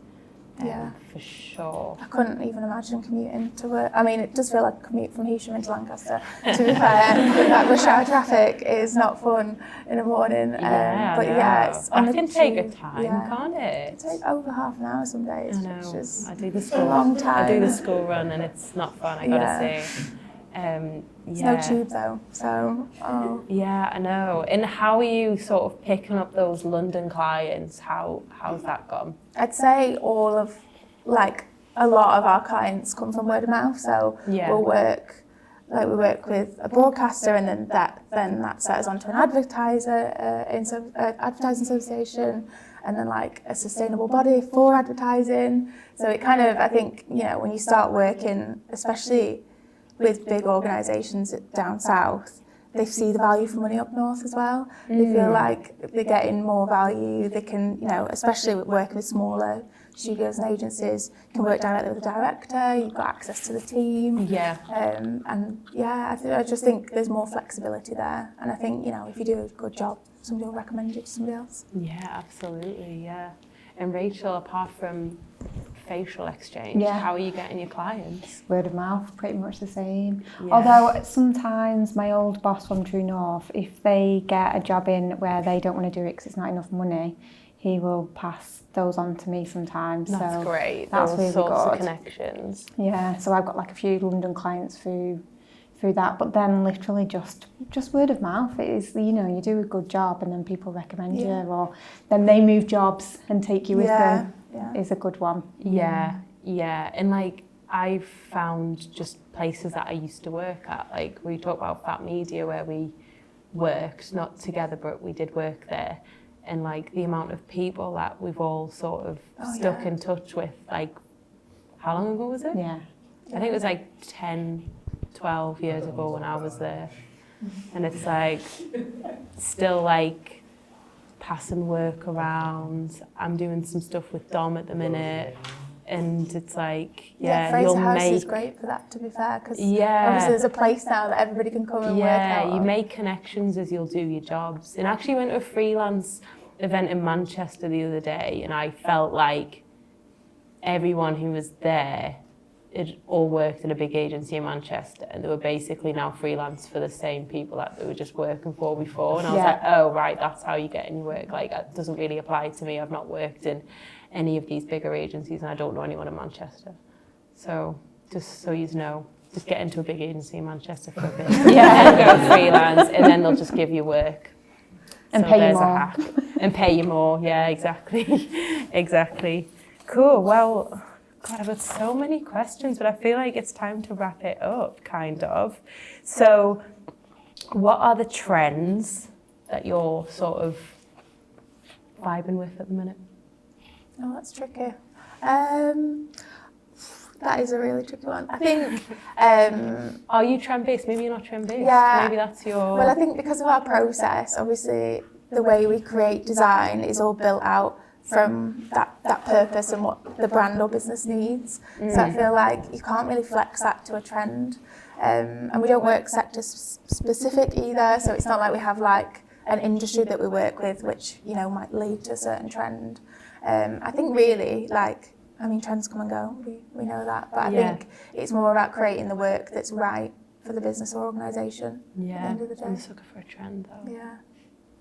Yeah. For sure. I couldn't even imagine commuting to work. I mean, it does feel like a commute from Heysham into Lancaster. To be fair, that rush hour traffic is not fun in the morning. But yeah, it's on that the can take a tube, time, yeah. can't it? It takes over half an hour some days, I know. which is I do the a school. long time. I do the school run, and it's not fun. I gotta Yeah. say. There's Yeah. no tube though, so Yeah, I know. And how are you sort of picking up those London clients? How's that gone? I'd say all of, like, a lot of our clients come from word of mouth. So Yeah. we work with a broadcaster, and then that sets onto an advertiser, advertising association, and then like a sustainable body for advertising. So it kind of, I think, you know, when you start working, especially with big organisations down south, they see the value for money up north as well. They feel like they're getting more value. They can, you know, especially with working with smaller studios and agencies, you can work directly with the director, you've got access to the team. Yeah. And yeah, I just think there's more flexibility there. And I think, you know, if you do a good job, somebody will recommend you to somebody else. Yeah, absolutely, yeah. And Rachel, apart from facial exchange, Yeah. how are you getting your clients? Word of mouth, pretty much the same. Yeah. Although sometimes my old boss from True North, if they get a job in where they don't want to do it because it's not enough money, he will pass those on to me sometimes. That's so great. That's Those really sorts of good. connections. Yeah, so I've got like a few London clients through that, but then literally just word of mouth. It is, you know, you do a good job and then people recommend you, or then they move jobs and take you with them. Yeah. Is a good one. Yeah, yeah. And like, I've found just places that I used to work at, like we talk about Fat Media where we worked, not together, but we did work there. And like the amount of people that we've all sort of stuck in touch with, like, how long ago was it? Yeah. I think it was like 10, 12 years ago when I was there. And it's like, still like passing work around. I'm doing some stuff with Dom at the minute. And it's like, Fraser House is great for that, to be fair, because obviously there's a place now that everybody can come and work out. Yeah, you make connections as you'll do your jobs. And I actually went to a freelance event in Manchester the other day, and I felt like everyone who was there had all worked in a big agency in Manchester, and they were basically now freelance for the same people that they were just working for before. And I was like, oh, right, that's how you get in your work. Like, that doesn't really apply to me. I've not worked in any of these bigger agencies, and I don't know anyone in Manchester. So just so you know, just get into a big agency in Manchester for a bit. And go freelance, and then they'll just give you work. And so pay you there's more. a hack. And pay you more, yeah, exactly. Exactly. Cool, well, God, I've got so many questions, but I feel like it's time to wrap it up, kind of. So what are the trends that you're sort of vibing with at the minute? Oh, that's tricky. That is a really tricky one. I think... Are you trend-based? Maybe you're not trend-based. Yeah. Maybe that's your... Well, I think because of our process, obviously, the way we create design is all built out from that purpose and what the brand or business needs. So I feel like you can't really flex that to a trend. And we don't work sector specific either, so it's not like we have like an industry that we work with which, you know, might lead to a certain trend. I think really, like, I mean, trends come and go, we know that, but I think it's more about creating the work that's right for the business or organisation at the end of the day. I'm a sucker for a trend though. Yeah.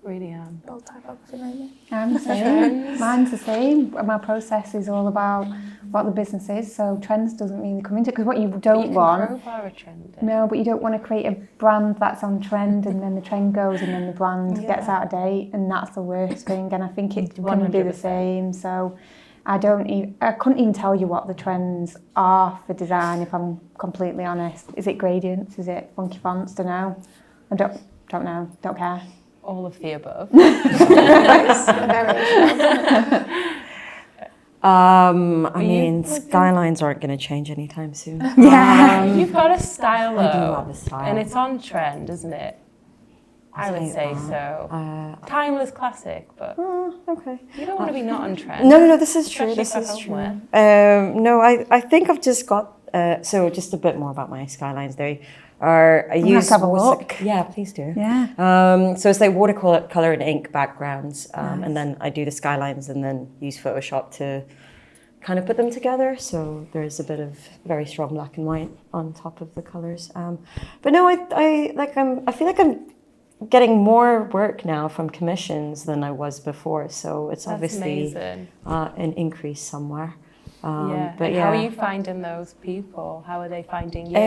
Really am. Bold typography maybe. I'm the same. Mine's the same. My process is all about what the business is, so trends doesn't really come into it, because what you don't want... profile a trend. No, but you don't want to create a brand that's on trend and then the trend goes and then the brand gets out of date, and that's the worst thing, and I think it can be the same. So I couldn't even tell you what the trends are for design, if I'm completely honest. Is it gradients? Is it funky fonts? Don't know. I don't know. Don't care. All of the above. I mean, skylines aren't going to change anytime soon. You've got a style though. I do have a style. And it's on trend, isn't it? I would say so. Timeless classic, but okay. you don't want to be not on trend. No, this is true. Especially This is for true. homeware. No, I think I've just got, so just a bit more about my skylines. They are, I use... have a look. Yeah, please do. Yeah. So it's like watercolor and ink backgrounds, and then I do the skylines and then use Photoshop to kind of put them together. So there's a bit of very strong black and white on top of the colors. But no, I feel like I'm getting more work now from commissions than I was before. So it's obviously an increase somewhere. But how are you finding those people? How are they finding you?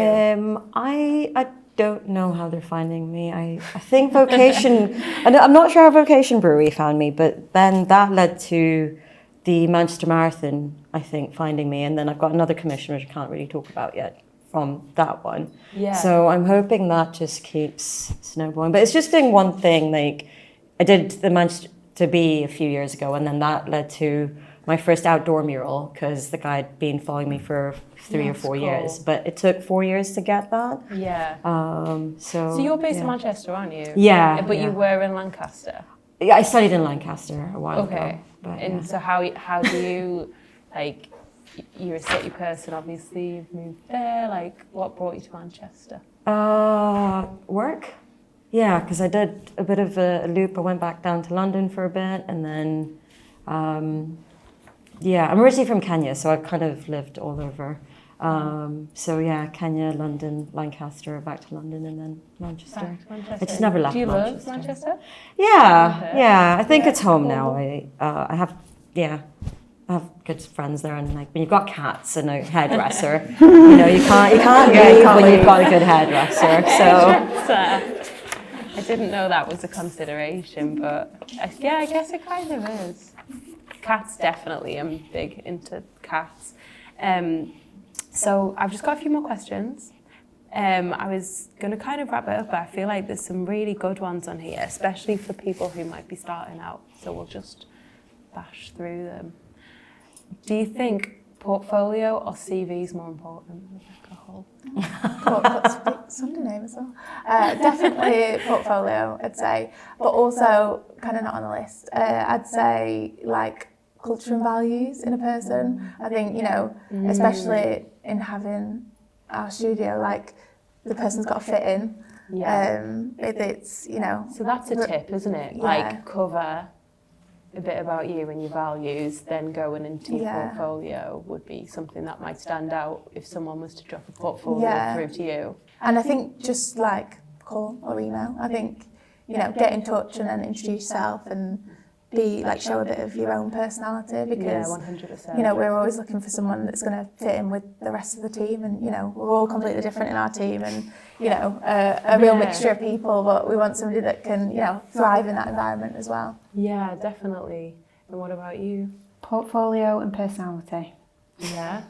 I don't know how they're finding me. I think Vocation, I'm not sure how Vocation Brewery found me, but then that led to the Manchester Marathon, I think, finding me. And then I've got another commission, which I can't really talk about yet, from that one. Yeah. So I'm hoping that just keeps snowballing. But it's just doing one thing. Like, I did the Manchester to Be a few years ago, and then that led to my first outdoor mural, because the guy had been following me for 3 or 4 years, but it took 4 years to get that. Yeah. So you're based in Manchester, aren't you? Yeah. But you were in Lancaster. Yeah, I studied in Lancaster a while ago. Okay. But, and so how do you, like, you're a city person, obviously, you've moved there. Like, what brought you to Manchester? Work. Yeah, because I did a bit of a loop. I went back down to London for a bit, and then. I'm originally from Kenya, so I've kind of lived all over. Kenya, London, Lancaster, back to London, and then Manchester. Back to Manchester. I just never left Manchester. Do you love Manchester? Yeah. I think it's home now. I have good friends there, and like when you've got cats and a hairdresser, you can't leave when you've got a good hairdresser. So. I didn't know that was a consideration, but I guess it kind of is. Cats, definitely. I'm big into cats. So I've just got a few more questions. I was going to kind of wrap it up, but I feel like there's some really good ones on here, especially for people who might be starting out. So we'll just bash through them. Do you think portfolio or CV is more important? Bekkie Hull. That's a big Sunday name as well. Definitely portfolio, I'd say, but also kind of not on the list. I'd say like culture and values in a person. I think, you know, especially in having our studio, like the person's got to fit in. It's, you know. So that's a tip, isn't it? Yeah. Like cover a bit about you and your values, then going into your portfolio would be something that might stand out if someone was to drop a portfolio through to you. And I think just like call or email, I think, you know, get in touch and then introduce yourself and be like show a bit of your own personality, because 100%. you know, we're always looking for someone that's going to fit in with the rest of the team, and you know, we're all completely different in our team, and you know, a real mixture of people, but we want somebody that can, you know, thrive in that environment as well. Yeah, definitely. And what about you? Portfolio and personality. Yeah.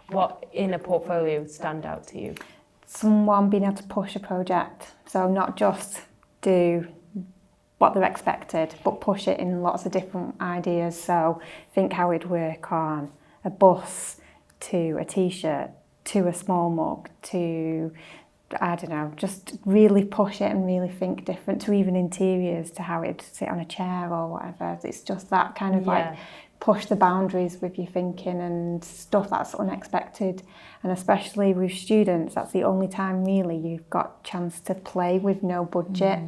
What in a portfolio would stand out to you? Someone being able to push a project, so not just do what they're expected, but push it in lots of different ideas. So think how it'd work on a bus, to a t-shirt, to a small mug, to, I don't know, just really push it and really think different, to even interiors, to how it'd sit on a chair or whatever. It's just that kind of like push the boundaries with your thinking and stuff that's unexpected. And especially with students, that's the only time really you've got chance to play with no budget.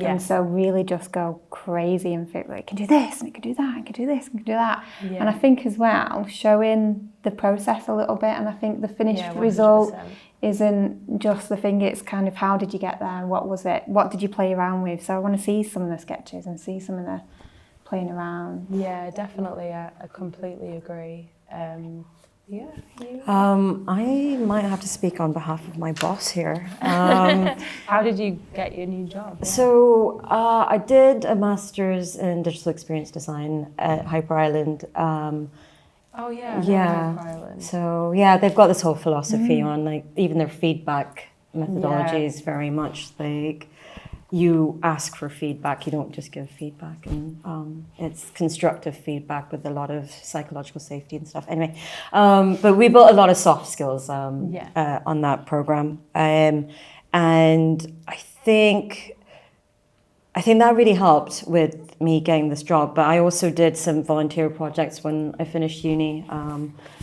And so really just go crazy and think, like, it can do this, and it can do that, and it can do this, and it can do that. And I think as well, showing the process a little bit, and I think the finished result isn't just the thing, it's kind of how did you get there, and what was it, what did you play around with. So I want to see some of the sketches and see some of the playing around. Yeah, definitely, I completely agree. I might have to speak on behalf of my boss here. How did you get your new job? Yeah. So I did a master's in digital experience design at Hyper Island. Hyper Island. So they've got this whole philosophy on like even their feedback methodology is very much like you ask for feedback, you don't just give feedback, and it's constructive feedback with a lot of psychological safety and stuff. Anyway, but we built a lot of soft skills on that program, and I think that really helped with me getting this job. But I also did some volunteer projects when I finished uni.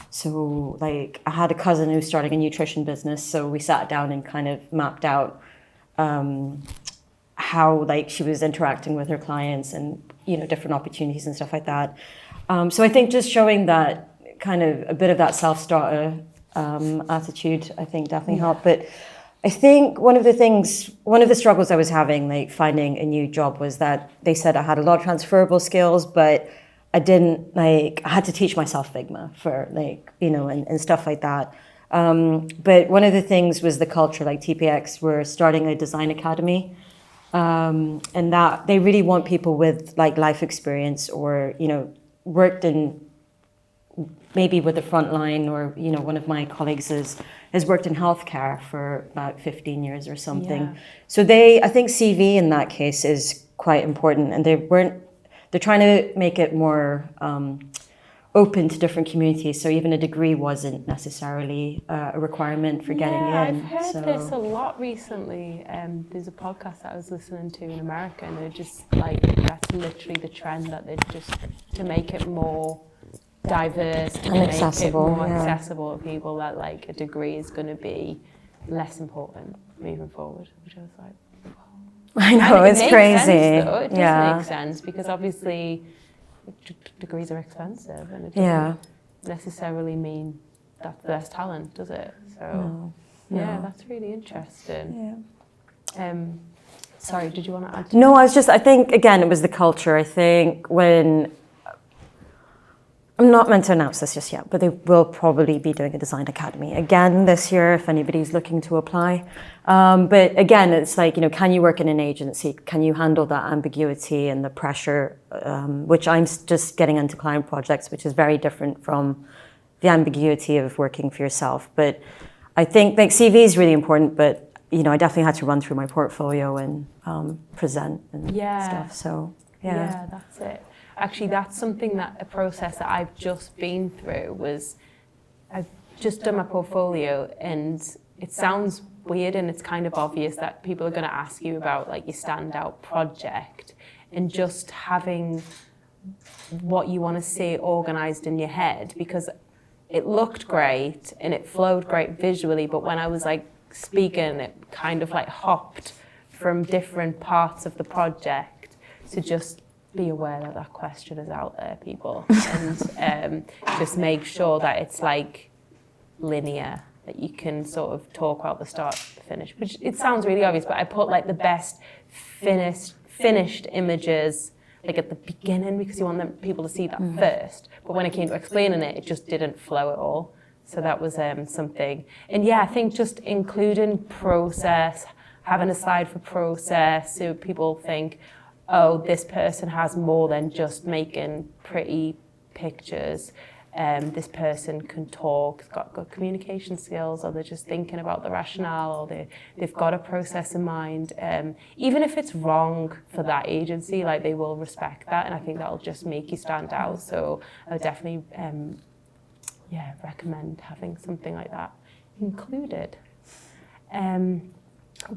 So like I had a cousin who was starting a nutrition business, so we sat down and kind of mapped out how like she was interacting with her clients and, you know, different opportunities and stuff like that. So I think just showing that kind of a bit of that self-starter attitude, I think definitely helped. But I think one of the struggles I was having, like finding a new job, was that they said I had a lot of transferable skills, but I didn't, like, I had to teach myself Figma for like, you know, and stuff like that. But one of the things was the culture, like TPX, we're starting a design academy. And that they really want people with like life experience, or, you know, worked in maybe with the front line, or, you know, one of my colleagues has worked in healthcare for about 15 years or something. So I think CV in that case is quite important, and they're trying to make it more open to different communities, so even a degree wasn't necessarily a requirement for getting in. I've heard this a lot recently. There's a podcast that I was listening to in America, and they're just like, that's literally the trend, that they're just to make it more diverse, to make it more accessible to people, that like a degree is going to be less important moving forward, which I was like, wow. I know, it's crazy. Sense, though. It does make sense, because obviously degrees are expensive, and it doesn't necessarily mean that there's talent, does it? So that's really interesting. Sorry, did you want to add? No, I think again it was the culture. I think when I'm not meant to announce this just yet, but they will probably be doing a design academy again this year if anybody's looking to apply. But again, it's like, you know, can you work in an agency? Can you handle that ambiguity and the pressure, which I'm just getting into client projects, which is very different from the ambiguity of working for yourself. But I think like CV is really important, but you know, I definitely had to run through my portfolio and present and stuff. So yeah, that's it. Actually, that's something that a process that I've just been through was I've just done my portfolio, and it sounds weird and it's kind of obvious that people are going to ask you about like your standout project, and just having what you want to see organized in your head, because it looked great and it flowed great visually, but when I was like speaking, it kind of like hopped from different parts of the project. So just be aware that that question is out there, people, and just make sure that it's like linear, that you can sort of talk about the start to the finish, which it sounds really obvious, but I put like the best finished images like at the beginning, because you want people to see that first. But when it came to explaining it, it just didn't flow at all. So that was something. And yeah, I think just including process, having a slide for process, so people think, oh, this person has more than just making pretty pictures. This person can talk, got good communication skills, or they're just thinking about the rationale, or they've got a process in mind. Even if it's wrong for that agency, like they will respect that, and I think that'll just make you stand out. So I would definitely recommend having something like that included.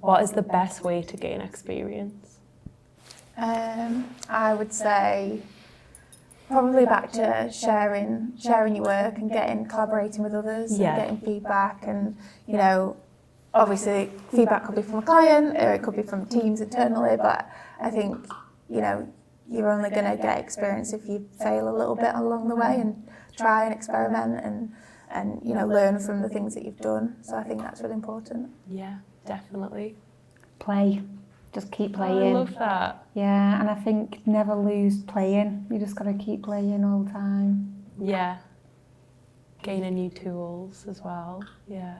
What is the best way to gain experience? I would say probably back to sharing your work and collaborating with others and getting feedback. And you know, obviously feedback could be from a client or it could be from teams internally, but I think, you know, you're only going to get experience if you fail a little bit along the way and try and experiment and you know, learn from the things that you've done. So I think that's really important. Yeah, definitely. Play. Just keep playing. I love that. Yeah, and I think never lose playing. You just got to keep playing all the time. Yeah. Gaining new tools as well. Yeah.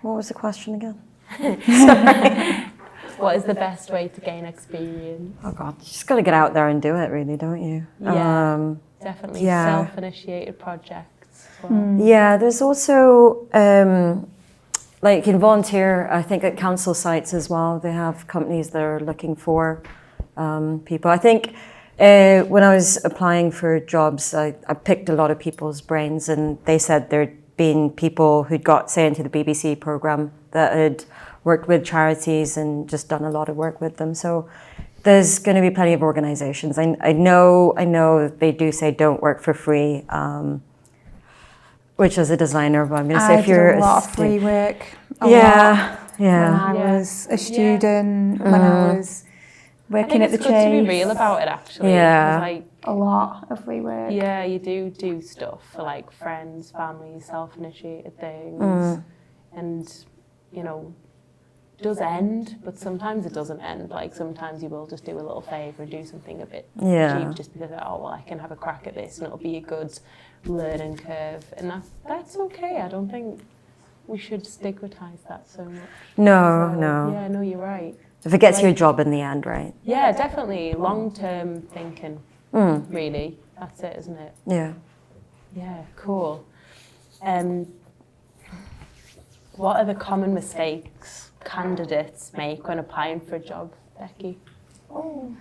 what was the question again? Sorry. What is the best way to gain experience? Oh God, you just got to get out there and do it, really, don't you? Yeah, definitely. Self-initiated projects as well. Yeah, there's also like in volunteer, I think at council sites as well, they have companies that are looking for people. I think when I was applying for jobs, I picked a lot of people's brains, and they said there'd been people who'd got, say, into the BBC programme that had worked with charities and just done a lot of work with them. So there's going to be plenty of organisations. I know they do say don't work for free, which as a designer, but I'm going to say if you're a lot of free work. Yeah. When I was a student, when I was working at the Chase. It's good to be real about it, actually. Yeah. Like, a lot of free work. Yeah, you do stuff for like friends, family, self-initiated things, and you know, it does end, but sometimes it doesn't end. Like sometimes you will just do a little favour and do something a bit cheap, just because I can have a crack at this and it'll be a good learning curve, and that's okay. I don't think we should stigmatise that so much. No. Yeah, no, you're right. If it gets you a job in the end, right? Yeah, definitely. Long-term thinking, really. That's it, isn't it? Yeah. Yeah, cool. What are the common mistakes candidates make when applying for a job, Bekkie? Oh.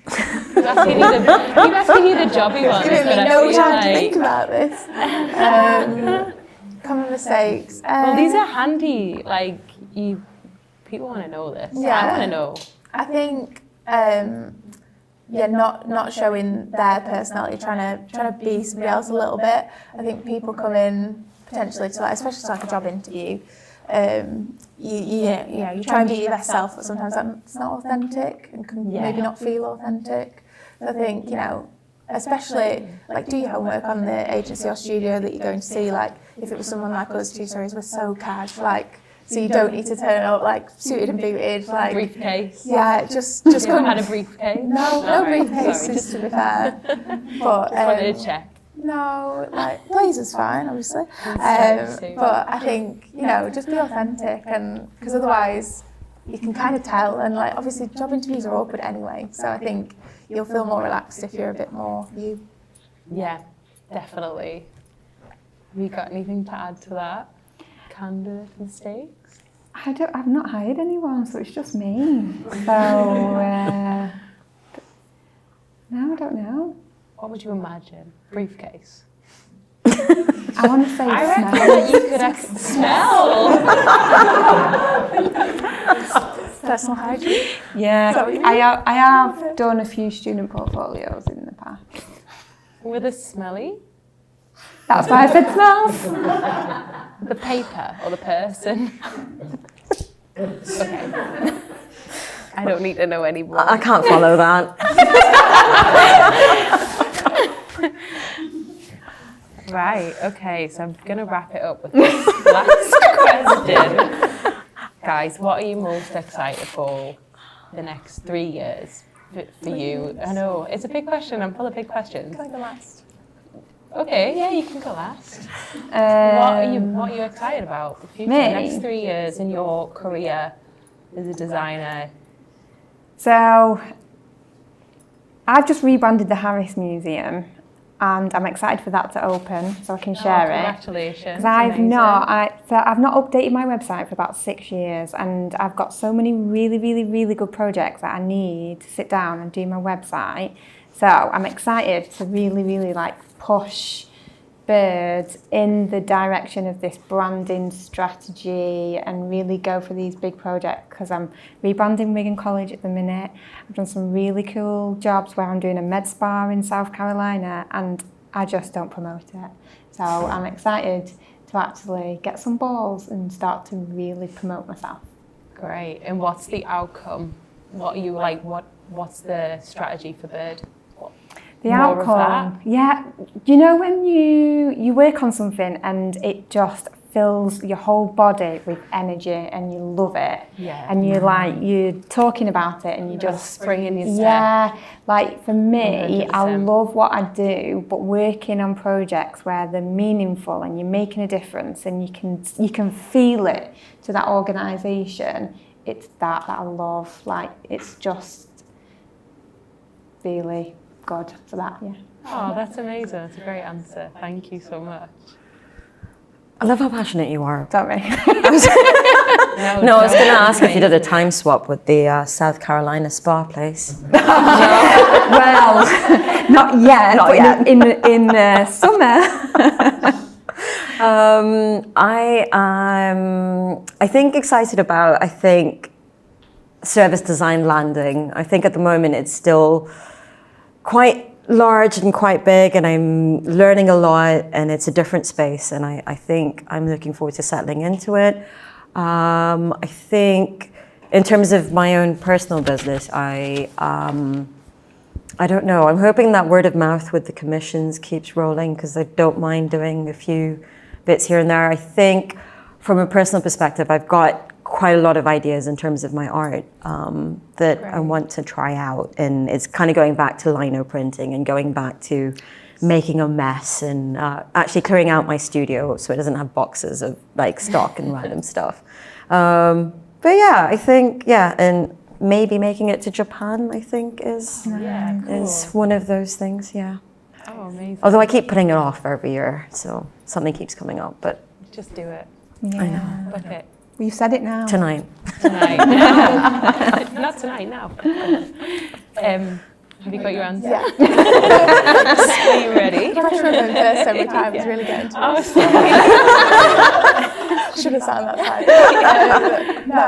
Keep asking you the jobby ones. Giving me no time to think about this. Common mistakes. Well, these are handy. Like people want to know this. Yeah. I want to know. I think, not showing their personality, trying to be somebody else a little bit. I think people come in potentially to especially to a job interview. You try and be your best self, but sometimes that's not authentic and can maybe not feel authentic. So I think, especially do your homework on the agency or studio that you're going to see. Like if it was someone like us, 2 Stories, we're so cash, so you don't need to turn up suited and booted, briefcase. Yeah, just come. Had a briefcase? No briefcase, just to be fair. But just wanted to check. No, blazer's fine, obviously. But I think, just be authentic, and because otherwise you can kind of tell, and obviously job interviews are awkward anyway, so I think you'll feel more relaxed if you're a bit more you. Yeah, definitely. Have you got anything to add to that? Candidate mistakes? I've not hired anyone, so it's just me. So, no, I don't know. What would you imagine? Briefcase? I want to say I smell. reckon that you could smell. Personal hygiene. Yeah, Is that what you mean? I have done a few student portfolios in the past. With a smelly? That's why I said smells. The paper or the person? Okay. I don't need to know anymore. I can't follow that. Right, okay, so I'm going to wrap it up with this last question. Guys, what are you most excited for the next 3 years for you? I know, it's a big question, I'm full of big questions. Can I go last? Okay, yeah, you can go last. What are you excited about the future? Me? The next 3 years in your career as a designer? So, I've just rebranded the Harris Museum, and I'm excited for that to open so I can share it. Congratulations. Because I've not updated my website for about 6 years, and I've got so many really, really, really good projects that I need to sit down and do my website. So I'm excited to really, really push Bird in the direction of this branding strategy and really go for these big projects, because I'm rebranding Wigan College at the minute. I've done some really cool jobs where I'm doing a med spa in South Carolina, and I just don't promote it. So I'm excited to actually get some balls and start to really promote myself. Great. And what's the outcome? What are you what's the strategy for Bird? The More of outcome, yeah. You know when you work on something and it just fills your whole body with energy and you love it, Yeah. and you're talking about it and you just spring in your step. yeah. For me, I 100%. love what I do, but working on projects where they're meaningful and you're making a difference and you can feel it to that organisation. It's that I love. It's just really good for that, yeah. Oh, that's amazing. That's a great answer. Thank you so much. I love how passionate you are. Sorry. No, I was going to ask if you did a time swap with the South Carolina spa place. Well, not yet. Not but yet. In summer. I think excited about, service design landing. I think at the moment it's still quite large and quite big, and I'm learning a lot, and it's a different space, and I think I'm looking forward to settling into it. I think in terms of my own personal business, I don't know. I'm hoping that word of mouth with the commissions keeps rolling, because I don't mind doing a few bits here and there. I think from a personal perspective, I've got quite a lot of ideas in terms of my art that I want to try out, and it's kind of going back to lino printing and going back to making a mess and actually clearing out my studio so it doesn't have boxes of stock and random stuff. But yeah, I think and maybe making it to Japan, I think is one of those things. Yeah. Oh, amazing. Although I keep putting it off every year, so something keeps coming up. But Just do it. Yeah. I know. Book it. Well, you've said it now. Tonight. Tonight. No. Not tonight, now. Have you got your answer? Yeah. Are you ready? The pressure of going first every time is really getting to me. Oh, sorry. Should have sat on that side. No,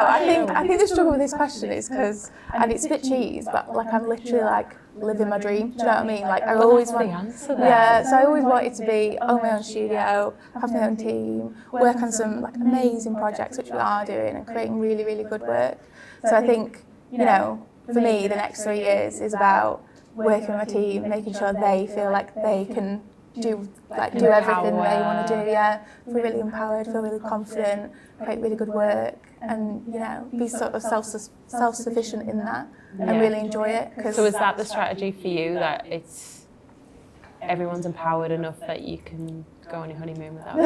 I think the struggle with this question is because, and it's a bit cheese, but I'm literally living my dream. Do you know what I mean? I always want. the answer there. Yeah, so I always wanted to own my own studio, have my own team, work on some amazing projects, which we are doing, and creating really, really good work. So I think, for me, the next 3 years is about working with my team, making sure they feel like they can do everything they want to do. Yeah, feel really empowered, feel really confident, create really good work, and be sort of self-sufficient in that, and really enjoy it. So is that the strategy for you, that it's everyone's empowered enough that you can go on your honeymoon without?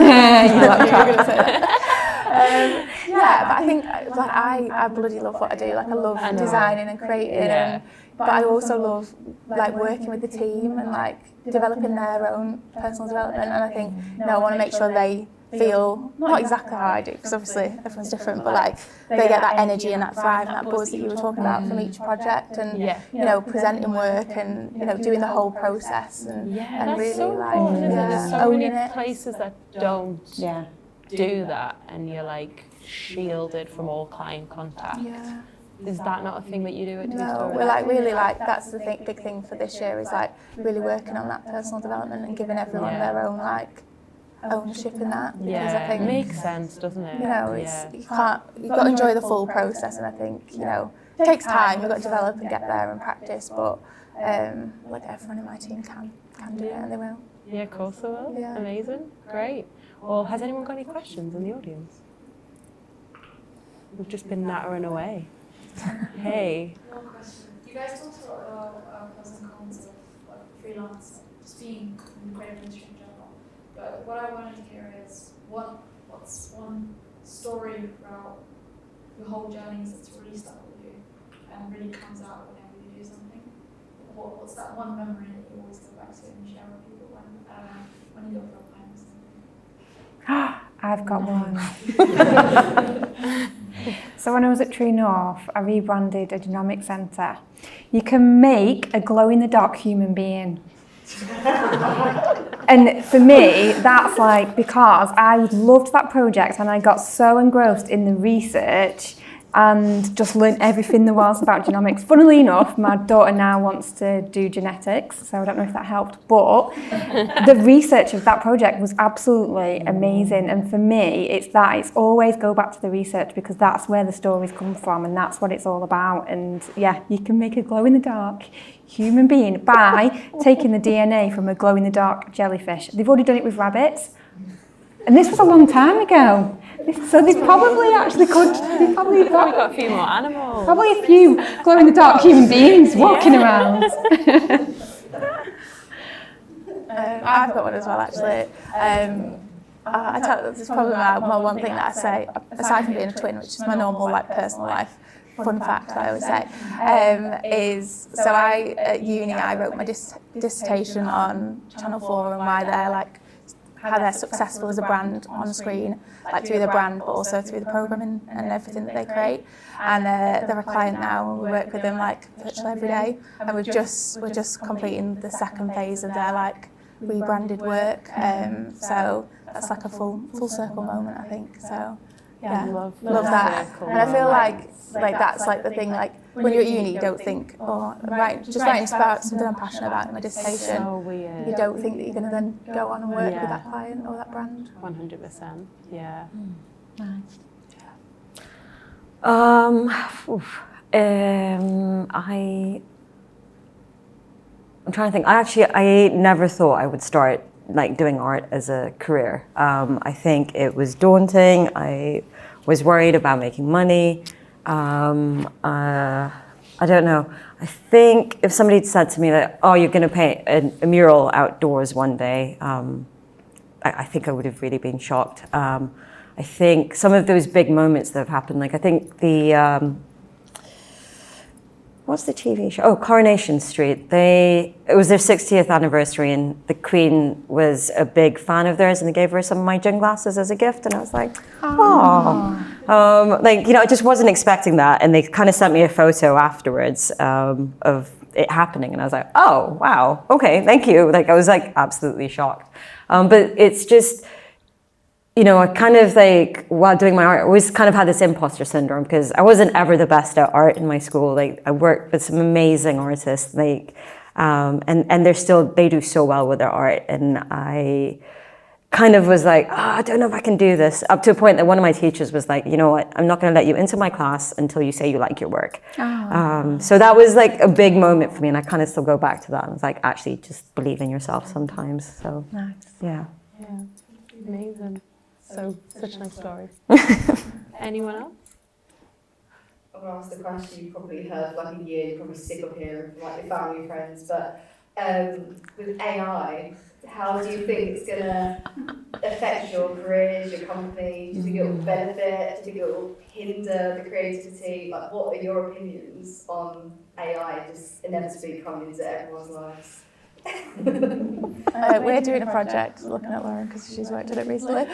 Yeah, but I think like I bloody love what I do. Like I love designing and creating, but I also love like working with the team and like developing their own personal development. And I think I want to make sure they feel not exactly how I do, because obviously everyone's different, but like they get that energy and that thrive and that buzz that you were talking about from each project, and presenting work and doing the whole process and that's really so like important, isn't it? There's so owning many it. places that don't do that, and you're like shielded from all client contact. Yeah. Is that not a thing that you do at Two No, Stories? we're like really like that's the big thing for this year, is like really working on that personal development and giving everyone their own like ownership in that. Because I think it makes sense, doesn't it? it's you've got to enjoy the full process, and I think it takes time. You've got to develop and get there and practice, but like everyone in my team can do it, and they will. Yeah, of course they will. Yeah. Amazing, great. Well, has anyone got any questions in the audience? We've just been nattering away. Hey. One question. You guys talked a lot about pros and cons of freelance, just being in the creative industry in general. But what I wanted to hear is what's one story throughout your whole journeys that's really stuck with you and really comes out whenever you do something? What's that one memory that you always go back to and share with people when you go for a plan or something? I've got one. So when I was at True North, I rebranded a genomic centre. You can make a glow-in-the-dark human being. And for me, that's like, because I loved that project and I got so engrossed in the research and just learned everything there was about genomics. Funnily enough, my daughter now wants to do genetics, so I don't know if that helped, but the research of that project was absolutely amazing. And for me, it's always go back to the research, because that's where the stories come from and that's what it's all about. And yeah, you can make a glow-in-the-dark human being by taking the DNA from a glow-in-the-dark jellyfish. They've already done it with rabbits. And this was a long time ago. So they probably actually could. They probably got a few more animals. Probably a few glow-in-the-dark human beings walking around. I've got one as well, actually. I tell this is probably my one thing that I say, aside from being a twin, which is my normal like personal life fun fact that I always say, is so at uni I wrote my dissertation on Channel 4 and why they're like, how they're successful as a brand on the screen, like through the brand, but also through the programming and everything that they create. And they're a client now, and we work with them like virtually every day. And we're just completing the second phase of their like rebranded work. So that's like a full circle moment, I think. So yeah, love that. And I feel like that's like the thing, like when you're at uni, you don't think, writing about something I'm passionate about in my dissertation. So weird. You don't think that you're going to then go on and work with that client or that brand. 100%. Yeah. Nice. I'm trying to think. I never thought I would start like doing art as a career. I think it was daunting. I was worried about making money. I don't know. I think if somebody had said to me that, oh, you're going to paint a mural outdoors one day, I think I would have really been shocked. I think some of those big moments that have happened, like I think what's the TV show? Oh, Coronation Street. It was their 60th anniversary, and the Queen was a big fan of theirs, and they gave her some of my gin glasses as a gift, and I was like, oh. I just wasn't expecting that, and they kind of sent me a photo afterwards of it happening, and I was like, oh, wow, okay, thank you. Like, I was like absolutely shocked. But it's just, I kind of like, while doing my art, I always kind of had this imposter syndrome, because I wasn't ever the best at art in my school. Like, I worked with some amazing artists, like, and they do so well with their art. And I kind of was like, I don't know if I can do this, up to a point that one of my teachers was like, you know what, I'm not going to let you into my class until you say you like your work. So that was like a big moment for me, and I kind of still go back to that. And it's like, actually, just believe in yourself sometimes. So, Nice. Yeah. Amazing. So, such a nice story. Anyone else? I'm going to ask the question you probably heard for like a year, you're probably sick of hearing from like your family and friends, but with AI, how do you think it's going to affect your careers, your company? Do you think it will benefit? Do you think it will hinder the creativity? Like, what are your opinions on AI just inevitably coming into everyone's lives? We're doing a project, looking at Lauren because she's worked on it recently.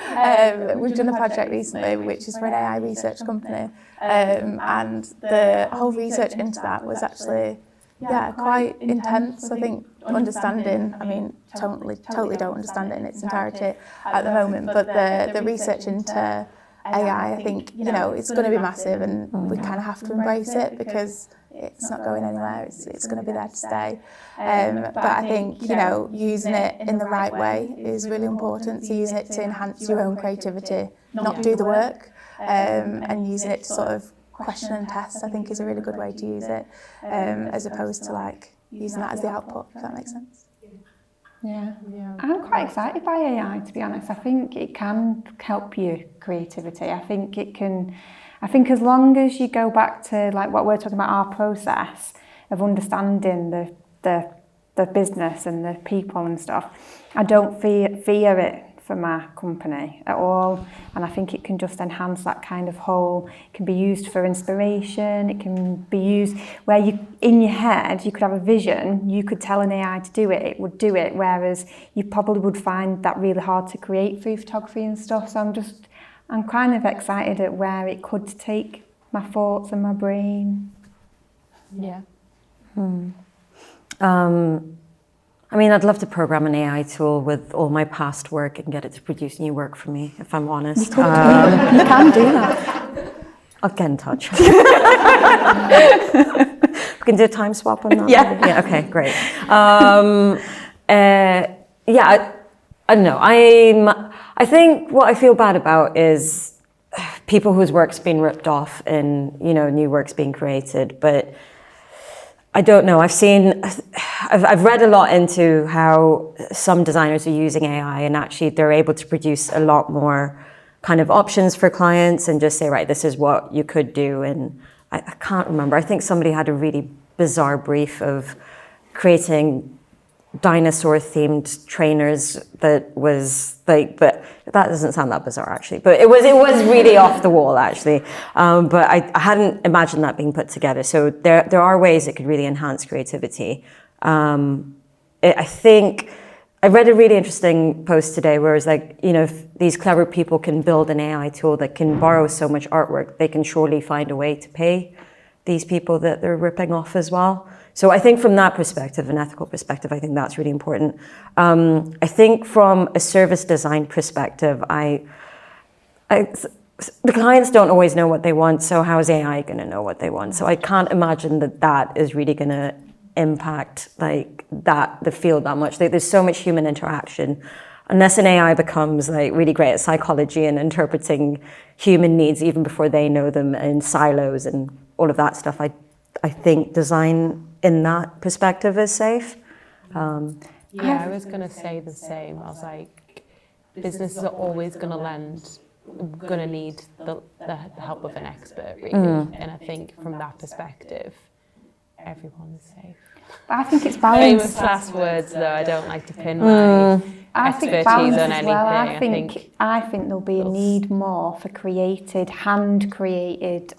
We've done a project recently which is for an AI research company, and the whole research into that was actually quite intense. I think understanding, I mean, totally don't understand it in its entirety at the moment, but the research into AI, I think, you know, it's going to be massive, and we kind of have to embrace it because it's not going anywhere. It's going to be there to stay. But I think, you know, using it in the right way is really important. So using it to enhance your own creativity, not do the work, and using it to sort of question and test, I think, is a really good way to use it, as opposed to like using that as the output, if that makes sense. Yeah, I'm quite excited by AI, to be honest. I think it can help your creativity. I think as long as you go back to like what we're talking about, our process of understanding the business and the people and stuff, I don't fear it for my company at all, and I think it can just enhance that kind of whole. It can be used for inspiration, it can be used where you, in your head, you could have a vision, you could tell an AI to do it, it would do it, whereas you probably would find that really hard to create through photography and stuff. So I'm kind of excited at where it could take my thoughts and my brain. Yeah. I mean, I'd love to program an AI tool with all my past work and get it to produce new work for me, if I'm honest. You can do that. I'll get in touch. We can do a time swap on that. Yeah. Okay, great. I don't know. I think what I feel bad about is people whose work's been ripped off and, you know, new work's being created, but I don't know. I've read a lot into how some designers are using AI, and actually they're able to produce a lot more kind of options for clients and just say, right, this is what you could do. And I can't remember. I think somebody had a really bizarre brief of creating dinosaur-themed trainers that was like, but that doesn't sound that bizarre actually. But it was really off the wall actually. But I hadn't imagined that being put together. So there are ways it could really enhance creativity. I think I read a really interesting post today where it's like, you know, if these clever people can build an AI tool that can borrow so much artwork, they can surely find a way to pay these people that they're ripping off as well. So I think from that perspective, an ethical perspective, I think that's really important. I think from a service design perspective, the clients don't always know what they want, so how is AI going to know what they want? So I can't imagine that is really going to impact like the field that much. There's so much human interaction. Unless an AI becomes like really great at psychology and interpreting human needs even before they know them in silos and all of that stuff, I think design in that perspective is safe. I was going to say the same. I was like, businesses are always going to need the help of an expert, really. And I think from that perspective, everyone is safe. But I think it's balance. Famous last words, though. I don't like to pin my expertise on anything. Well. I think there'll be a need more for hand-created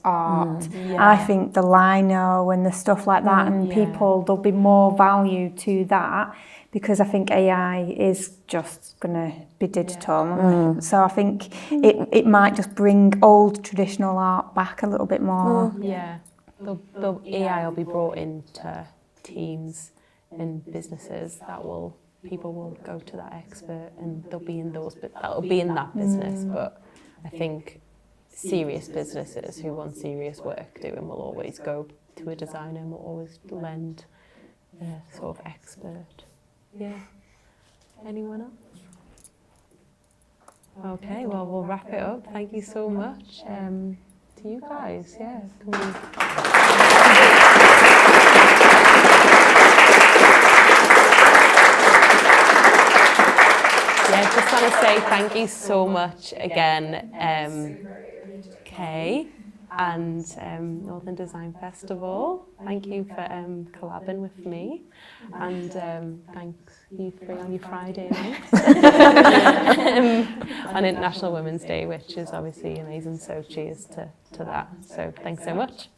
art. I think the lino and the stuff like that, and people, there'll be more value to that, because I think AI is just going to be digital. So I think it might just bring old traditional art back a little bit more. The AI will be brought into teams and businesses people will go to that expert, and they'll be in those, but that'll be in that business. But I think serious businesses who want serious work doing will always go to a designer and will always lend a sort of expert. Yeah. Anyone else? Okay, well, we'll wrap it up. Thank you so much to you guys. Yeah. Yeah, just want to say thank you so much again, Kay and Northern Design Festival. Thank you for collabing with me, and thanks you three on your Friday nights on International Women's Day, which is obviously amazing, so cheers to that. So thanks so much.